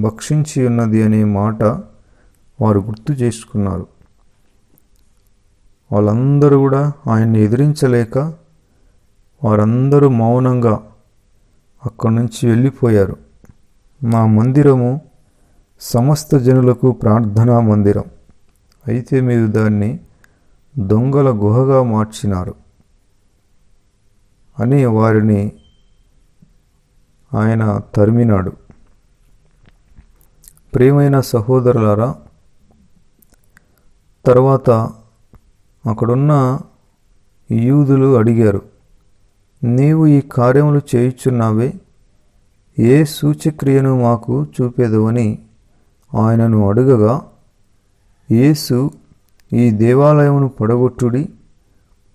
భక్షించి ఉన్నది అనే మాట వారు గుర్తు చేసుకున్నారు. వాళ్ళందరూ కూడా ఆయన్ని ఎదిరించలేక వారందరూ మౌనంగా అక్కడి నుంచి వెళ్ళిపోయారు. మా మందిరము సమస్త జనులకు ప్రార్థనా మందిరం, అయితే మీరు దాన్ని దొంగల గుహగా మార్చినారు అని వారిని ఆయన తరిమినాడు. ప్రియమైన సహోదరులారా, తర్వాత అక్కడున్న యూదులు అడిగారు, నీవు ఈ కార్యములు చేయుచున్నావే, ఏ సూచక్రియను మాకు చూపేదవని ఆయనను అడుగగా, యేసు ఈ దేవాలయమును పడగొట్టుడి,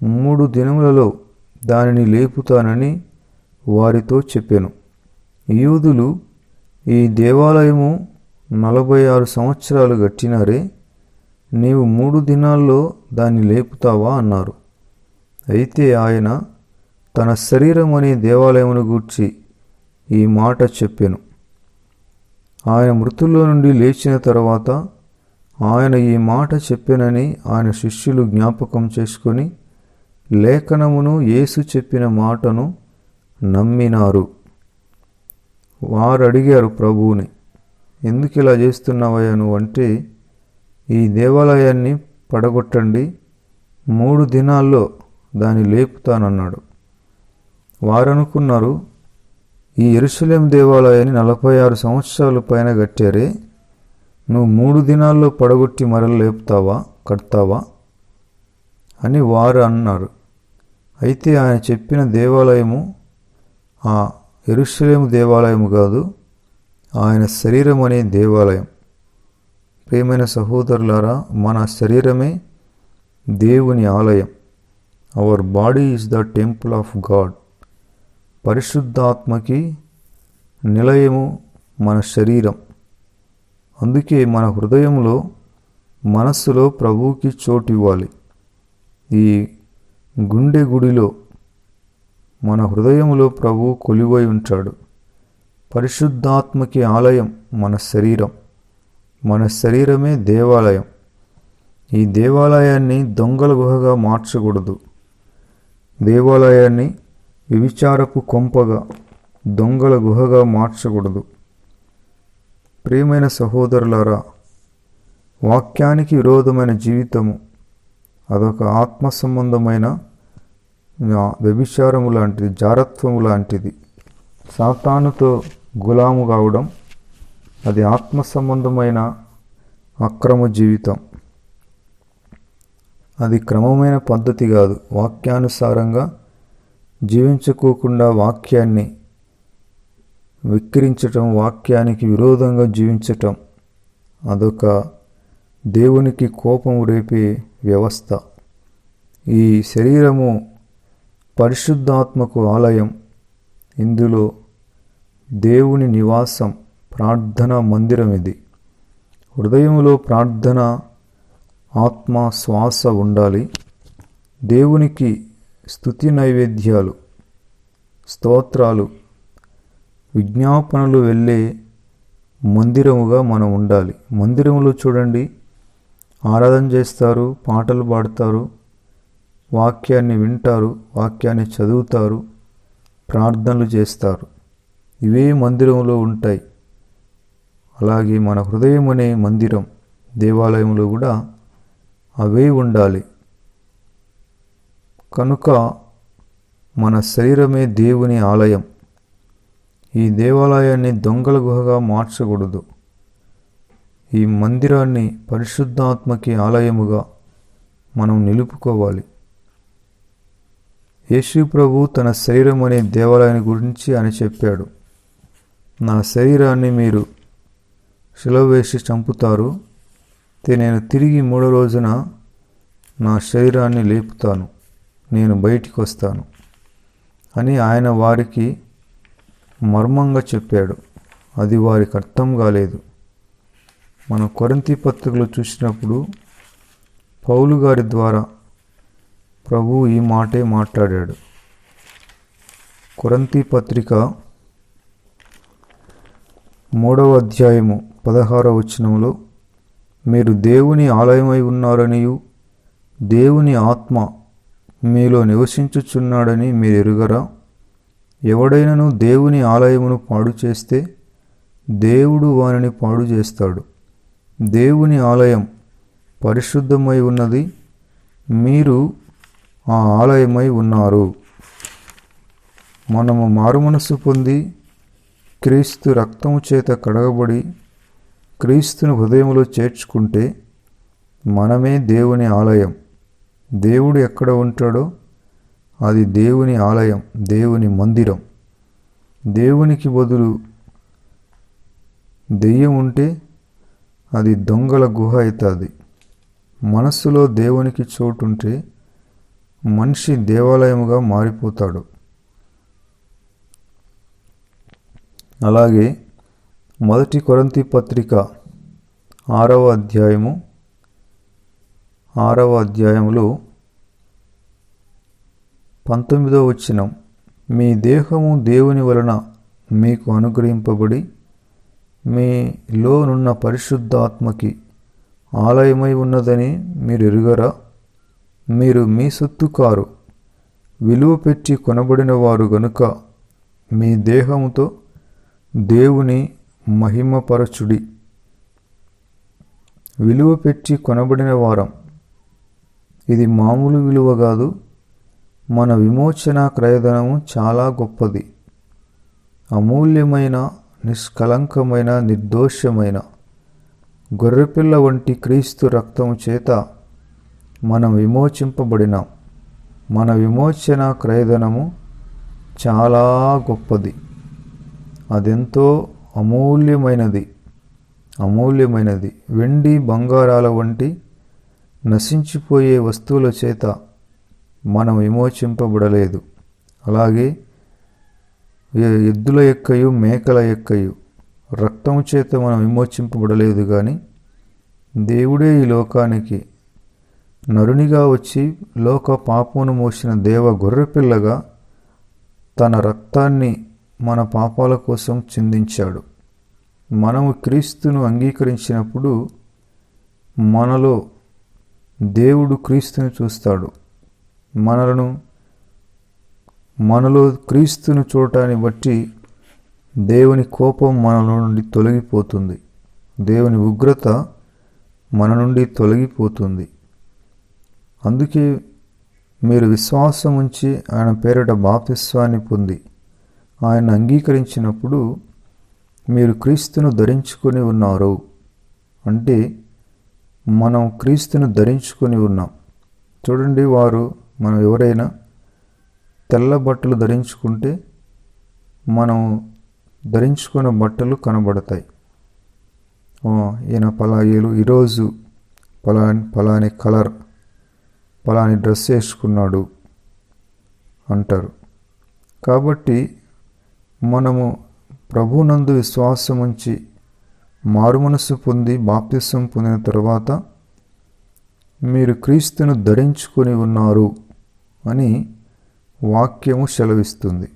3 దినములలో దానిని లేపుతానని వారితో చెప్పెను. యూదులు, ఈ దేవాలయము 46 సంవత్సరాలు కట్టినారే, నీవు 3 దినాల్లో దాన్ని లేపుతావా అన్నారు. అయితే ఆయన తన శరీరం అనే దేవాలయమును గూర్చి ఈ మాట చెప్పెను. ఆయన మృతుల్లో నుండి లేచిన తర్వాత ఆయన ఈ మాట చెప్పెనని ఆయన శిష్యులు జ్ఞాపకం చేసుకొని లేఖనమును యేసు చెప్పిన మాటను నమ్మినారు. వారు అడిగారు ప్రభువుని, ఎందుకు ఇలా చేస్తున్నావయ్యా నువ్వు అంటే, ఈ దేవాలయాన్ని పడగొట్టండి, 3 దినాల్లో దాన్ని లేపుతానన్నాడు. వారనుకున్నారు, ఈ యెరూషలేం దేవాలయాన్ని 46 సంవత్సరాల పైన కట్టారే, నువ్వు 3 దినాల్లో పడగొట్టి మరల లేపుతావా, కడతావా అని వారు అన్నారు. అయితే ఆయన చెప్పిన దేవాలయము ఆ యెరూషలేము దేవాలయము కాదు, ఆయన శరీరం అనే దేవాలయం. ప్రియమైన సహోదరులారా, మన శరీరమే దేవుని ఆలయం. Our body is the temple of God. పరిశుద్ధాత్మకి నిలయము మన శరీరం. అందుకే మన హృదయంలో, మనస్సులో ప్రభువుకి చోటు ఇవ్వాలి. ఈ గుండె గుడిలో మన హృదయంలో ప్రభువు కొలువై ఉంటాడు. పరిశుద్ధాత్మకి ఆలయం మన శరీరం. మన శరీరమే దేవాలయం. ఈ దేవాలయాన్ని దొంగల గుహగా మార్చకూడదు. దేవాలయాన్ని వ్యభిచారపు కొంపగా, దొంగల గుహగా మార్చకూడదు. ప్రియమైన సహోదరులారా, వాక్యానికి విరోధమైన జీవితము అదొక ఆత్మ సంబంధమైన వ్యభిచారము లాంటిది, జారత్వము లాంటిది. సాతానుతో గులాము కావడం అది ఆత్మ సంబంధమైన అక్రమ జీవితం. అది క్రమమైన పద్ధతి కాదు. వాక్యానుసారంగా జీవించుకోకుండా వాక్యాన్ని విక్రించటం, వాక్యానికి విరోధంగా జీవించటం అదొక దేవునికి కోపము రేపే వ్యవస్థ. ఈ శరీరము పరిశుద్ధాత్మకు ఆలయం. ఇందులో దేవుని నివాసం, ప్రార్థనా మందిరం ఇది. హృదయంలో ప్రార్థన, ఆత్మ, శ్వాస ఉండాలి. దేవునికి స్తుతి నైవేద్యాలు, స్తోత్రాలు, విజ్ఞాపనలు వెళ్ళే మందిరముగా మనం ఉండాలి. మందిరములో చూడండి, ఆరాధన చేస్తారు, పాటలు పాడతారు, వాక్యాన్ని వింటారు, వాక్యాన్ని చదువుతారు, ప్రార్థనలు చేస్తారు. ఇవే మందిరంలో ఉంటాయి. అలాగే మన హృదయం అనే మందిరం, దేవాలయంలో కూడా అవే ఉండాలి. కనుక మన శరీరమే దేవుని ఆలయం. ఈ దేవాలయాన్ని దొంగల గుహగా మార్చకూడదు. ఈ మందిరాన్ని పరిశుద్ధాత్మకి ఆలయముగా మనం నిలుపుకోవాలి. యేసు ప్రభు తన శరీరం అనే దేవాలయాన్ని గురించి అని చెప్పాడు, నా శరీరాన్ని మీరు శిలువ వేసి చంపుతారు, నేను తిరిగి 3వ రోజున నా శరీరాన్ని లేపుతాను, నేను బయటికి వస్తాను అని ఆయన వారికి మర్మంగా చెప్పాడు. అది వారికి అర్థం కాలేదు. మనం కొరింథీ పత్రికలో చూసినప్పుడు పౌలు గారి ద్వారా ప్రభువు ఈ మాటే మాట్లాడాడు. కొరింథీ పత్రిక 3వ అధ్యాయము 16వ వచనంలో, మీరు దేవుని ఆలయమై ఉన్నారనియు దేవుని ఆత్మ మీలో నివసించుచున్నాడని మీరు ఎరుగరా? ఎవడైనను దేవుని ఆలయమును పాడు చేస్తే దేవుడు వానిని పాడు చేస్తాడు. దేవుని ఆలయం పరిశుద్ధమై ఉన్నది, మీరు ఆ ఆలయమై ఉన్నారు. మనము మారుమనసు పొంది క్రీస్తు రక్తము చేత కడగబడి క్రీస్తును హృదయంలో చేర్చుకుంటే మనమే దేవుని ఆలయం. దేవుడు ఎక్కడ ఉంటాడో అది దేవుని ఆలయం, దేవుని మందిరం. దేవునికి బదులు దెయ్యం ఉంటే అది దొంగల గుహ అవుతుంది. మనస్సులో దేవునికి చోటుంటే మనిషి దేవాలయముగా మారిపోతాడు. అలాగే 1 కొరింథీ పత్రిక 6వ అధ్యాయములో 19వ వచనం, మీ దేహము దేవుని వలన మీకు అనుగ్రహింపబడి మీలోనున్న పరిశుద్ధాత్మకి ఆలయమై ఉన్నదని మీరు ఎరుగరా? మీరు మీ సొత్తు కారు, విలువ పెట్టి కొనబడిన వారు గనుక మీ దేహముతో దేవుని మహిమపరచుడి. విలువ పెట్టి కొనబడిన వారం. ఇది మామూలు విలువ కాదు. మన విమోచన క్రయధనము చాలా గొప్పది. అమూల్యమైన, నిష్కలంకమైన, నిర్దోషమైన గొర్రెపిల్ల వంటి క్రీస్తు రక్తము చేత మనం విమోచింపబడినాం. మన విమోచన క్రయధనము చాలా గొప్పది. అదెంతో అమూల్యమైనది. వెండి బంగారాల వంటి నశించిపోయే వస్తువుల చేత మనం విమోచింపబడలేదు. అలాగే ఎద్దుల యొక్కయు మేకల యొక్కయు రక్తము చేత మనం విమోచింపబడలేదు. కానీ దేవుడే ఈ లోకానికి నరునిగా వచ్చి లోక పాపమును మోసిన దేవ గొర్రెపిల్లగా తన రక్తాన్ని మన పాపాల కోసం చిందించాడు. మనము క్రీస్తును అంగీకరించినప్పుడు మనలో దేవుడు క్రీస్తుని చూస్తాడు. మనలో క్రీస్తును చూడటాన్ని బట్టి దేవుని కోపం మన నుండి తొలగిపోతుంది. దేవుని ఉగ్రత మన నుండి తొలగిపోతుంది. అందుకే మీరు విశ్వాసం ఉంచి ఆయన పేరిట బాప్తిస్వాన్ని పొంది ఆయన అంగీకరించినప్పుడు మీరు క్రీస్తును ధరించుకొని ఉన్నారు. అంటే మనం క్రీస్తును ధరించుకొని ఉన్నాం. చూడండి, మనం ఎవరైనా తెల్ల బట్టలు ధరించుకుంటే మనం ధరించుకున్న బట్టలు కనబడతాయి. ఈయన ఈరోజు పలాని కలర్, పలాని డ్రెస్ వేసుకున్నాడు అంటారు. కాబట్టి మనము ప్రభునందు విశ్వాసం ఉంచి మారుమనసు పొంది బాప్తిసం పొందిన తర్వాత మీరు క్రీస్తును ధరించుకొని ఉన్నారు అని వాక్యము సెలవిస్తుంది.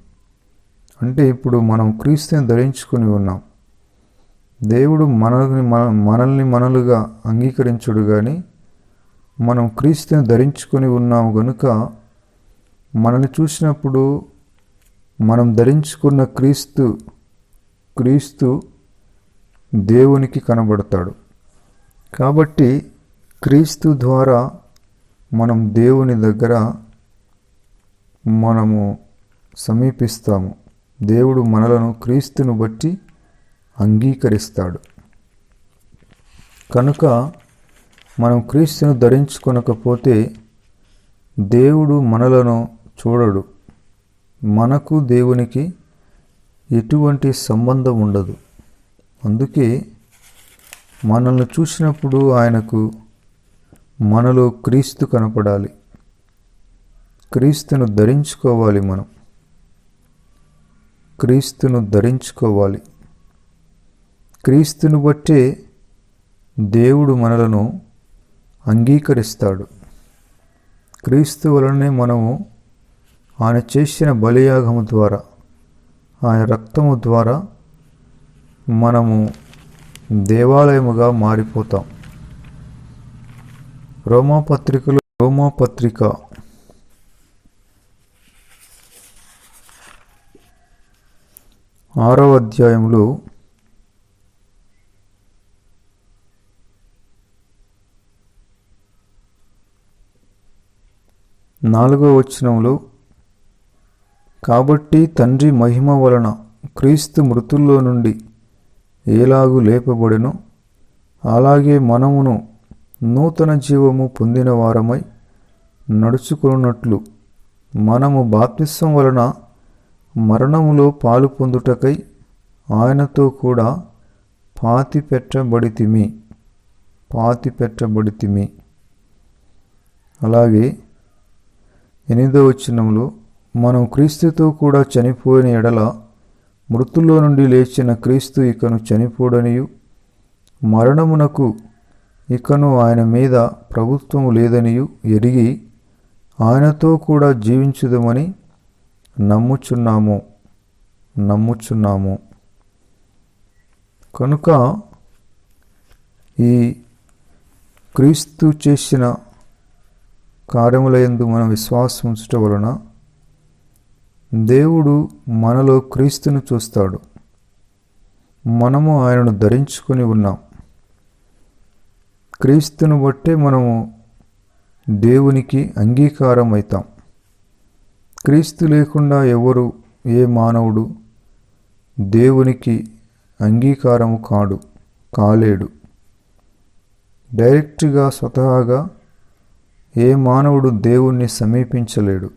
అంటే ఇప్పుడు మనం క్రీస్తుని ధరించుకొని ఉన్నాం. దేవుడు మనలుగా అంగీకరించుడు, కానీ మనం క్రీస్తుని ధరించుకొని ఉన్నాము గనుక మనల్ని చూసినప్పుడు మనం ధరించుకున్న క్రీస్తు దేవునికి కనబడతాడు. కాబట్టి క్రీస్తు ద్వారా మనం దేవుని దగ్గర మనము సమీపిస్తాము. దేవుడు మనలను క్రీస్తును బట్టి అంగీకరిస్తాడు. కనుక మనం క్రీస్తును ధరించుకొనకపోతే దేవుడు మనలను చూడడు. మనకు దేవునికి ఎటువంటి సంబంధం ఉండదు. అందుకే మనల్ని చూసినప్పుడు ఆయనకు మనలో క్రీస్తు కనపడాలి. క్రీస్తును ధరించుకోవాలి. మనం క్రీస్తును ధరించుకోవాలి. క్రీస్తును బట్టే దేవుడు మనలను అంగీకరిస్తాడు. క్రీస్తు వలనే మనము ఆయన చేసిన బలియాగము ద్వారా, ఆయన రక్తము ద్వారా మనము దేవాలయముగా మారిపోతాం. రోమాపత్రిక 6వ అధ్యాయంలో 4వ వచనంలో, కాబట్టి తండ్రి మహిమ వలన క్రీస్తు మృతుల్లో నుండి ఎలాగూ లేపబడెనో అలాగే మనమును నూతన జీవము పొందిన వారమై నడుచుకున్నట్లు మనము బాప్తిసం వలన మరణములో పాలు పొందుటకై ఆయనతో కూడా పాతిపెట్టబడితిమి. అలాగే 8వ వచనంలో, మనం క్రీస్తుతో కూడా చనిపోయిన ఎడల మృతుల్లో నుండి లేచిన క్రీస్తు ఇకను చనిపోడనియు మరణమునకు ఇకను ఆయన మీద ప్రభుత్వము లేదనియు ఎరిగి ఆయనతో కూడా జీవించుదమని నమ్ముచున్నాము. కనుక ఈ క్రీస్తు చేసిన కార్యములందు మనం విశ్వాసం ఉంచుట వలన దేవుడు మనలో క్రీస్తును చూస్తాడు. మనము ఆయనను ధరించుకొని ఉన్నాం. క్రీస్తును బట్టే మనము దేవునికి అంగీకారం అవుతాం. క్రీస్తు లేకుండా ఏ మానవుడు దేవునికి అంగీకారము కాలేడు. డైరెక్ట్గా స్వతహాగా ఏ మానవుడు దేవుణ్ణి సమీపించలేడు.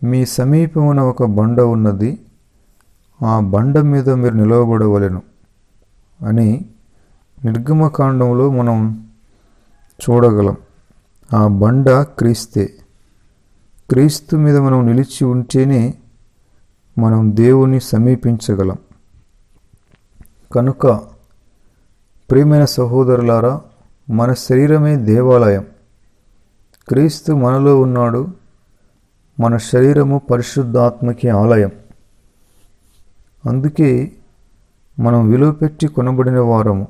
మీ సమీపమున ఒక బండ ఉన్నది, ఆ బండ మీద మీరు నిలవబడవలెను అని నిర్గమకాండంలో మనం చూడగలం. ఆ బండ క్రీస్తే. క్రీస్తు మీద మనం నిలిచి ఉంటేనే మనం దేవుని సమీపించగలం. కనుక ప్రియమైన సహోదరులారా, మన శరీరమే దేవాలయం. క్రీస్తు మనలో ఉన్నాడు. మన శరీరము పరిశుద్ధాత్మకి ఆలయం. అందుకే మనం విలువ పెట్టి కొనబడిన వారము.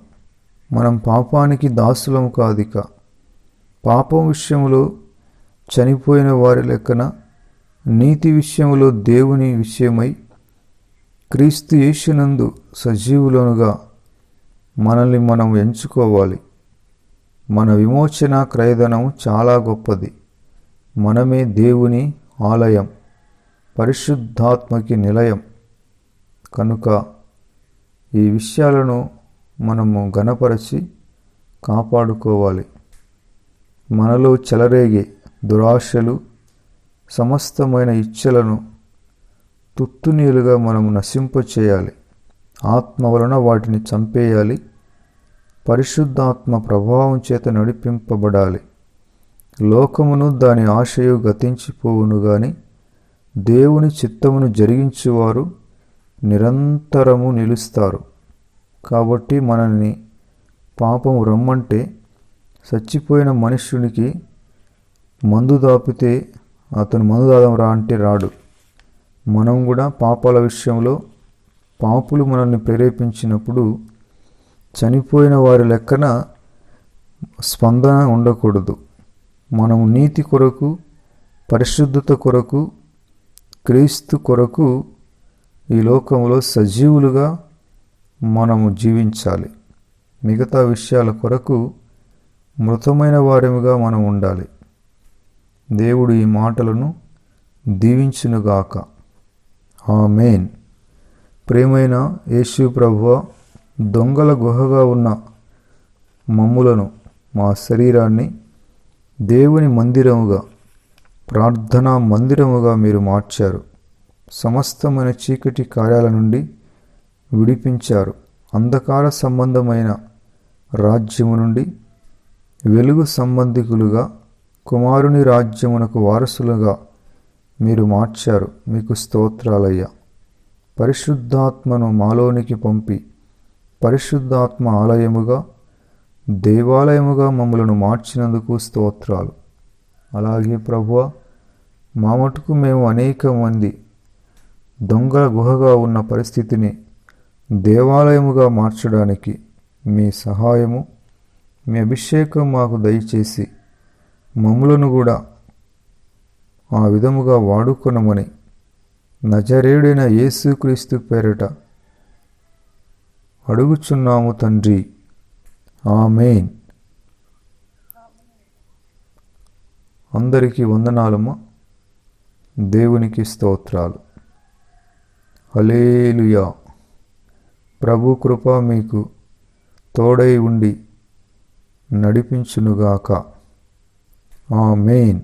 మనం పాపానికి దాసులము కాదిక. పాపం విషయంలో చనిపోయిన వారి లెక్కన, నీతి విషయంలో దేవుని విషయమై క్రీస్తు యేసునందు సజీవులనుగా మనల్ని మనం ఎంచుకోవాలి. మన విమోచన క్రయధనము చాలా గొప్పది. మనమే దేవుని ఆలయం, పరిశుద్ధాత్మకి నిలయం. కనుక ఈ విషయాలను మనము ఘనపరచి కాపాడుకోవాలి. మనలో చెలరేగే దురాశలు, సమస్తమైన ఇచ్చలను తుత్తునీలుగా మనము నశింపచేయాలి. ఆత్మ వలన వాటిని చంపేయాలి. పరిశుద్ధాత్మ ప్రభావం చేత నడిపింపబడాలి. లోకమును దాని ఆశయు గతించిపోవును గాని దేవుని చిత్తమును జరిగించువారు నిరంతరము నిలుస్తారు. కాబట్టి మనల్ని పాపం రమ్మంటే చచ్చిపోయిన మనుష్యునికి మందు దాపితే అతను మందు దాదం రా అంటే రాడు. మనం కూడా పాపాల విషయంలో పాపులు మనల్ని ప్రేరేపించినప్పుడు చనిపోయిన వారి లెక్కన స్పందన ఉండకూడదు. మనము నీతి కొరకు, పరిశుద్ధత కొరకు, క్రీస్తు కొరకు ఈ లోకంలో సజీవులుగా మనము జీవించాలి. మిగతా విషయాల కొరకు మృతమైన వారిగా మనం ఉండాలి. దేవుడు ఈ మాటలను దీవించునుగాక. ఆమేన్. ప్రియమైన యేసు ప్రభువా, దొంగల గుహగా ఉన్న మమ్ములను, మా శరీరాన్ని దేవుని మందిరముగా, ప్రార్థనా మందిరముగా మీరు మార్చారు. సమస్తమైన చీకటి కార్యాల నుండి విడిపించారు. అంధకార సంబంధమైన రాజ్యము నుండి వెలుగు సంబంధికులుగా, కుమారుని రాజ్యమునకు వారసులుగా మీరు మార్చారు. మీకు స్తోత్రాలయ్యా. పరిశుద్ధాత్మను మాలోనికి పంపి పరిశుద్ధాత్మ ఆలయముగా, దేవాలయముగా మమ్మలను మార్చినందుకు స్తోత్రాలు. అలాగే ప్రభువా, మా మటుకు మేము అనేక మంది దొంగల గుహగా ఉన్న పరిస్థితిని దేవాలయముగా మార్చడానికి మీ సహాయము, మీ అభిషేకం మాకు దయచేసి మమ్ములను కూడా ఆ విధముగా వాడుకొనమని నజరేయుడైన యేసుక్రీస్తు పేరిట అడుగుచున్నాము తండ్రి. ఆమేన్. అందరికీ వందనాలమ్మా. దేవునికి స్తోత్రాలు. హల్లెలూయా. ప్రభు కృప మీకు తోడై ఉండి నడిపించునుగాక. ఆమేన్.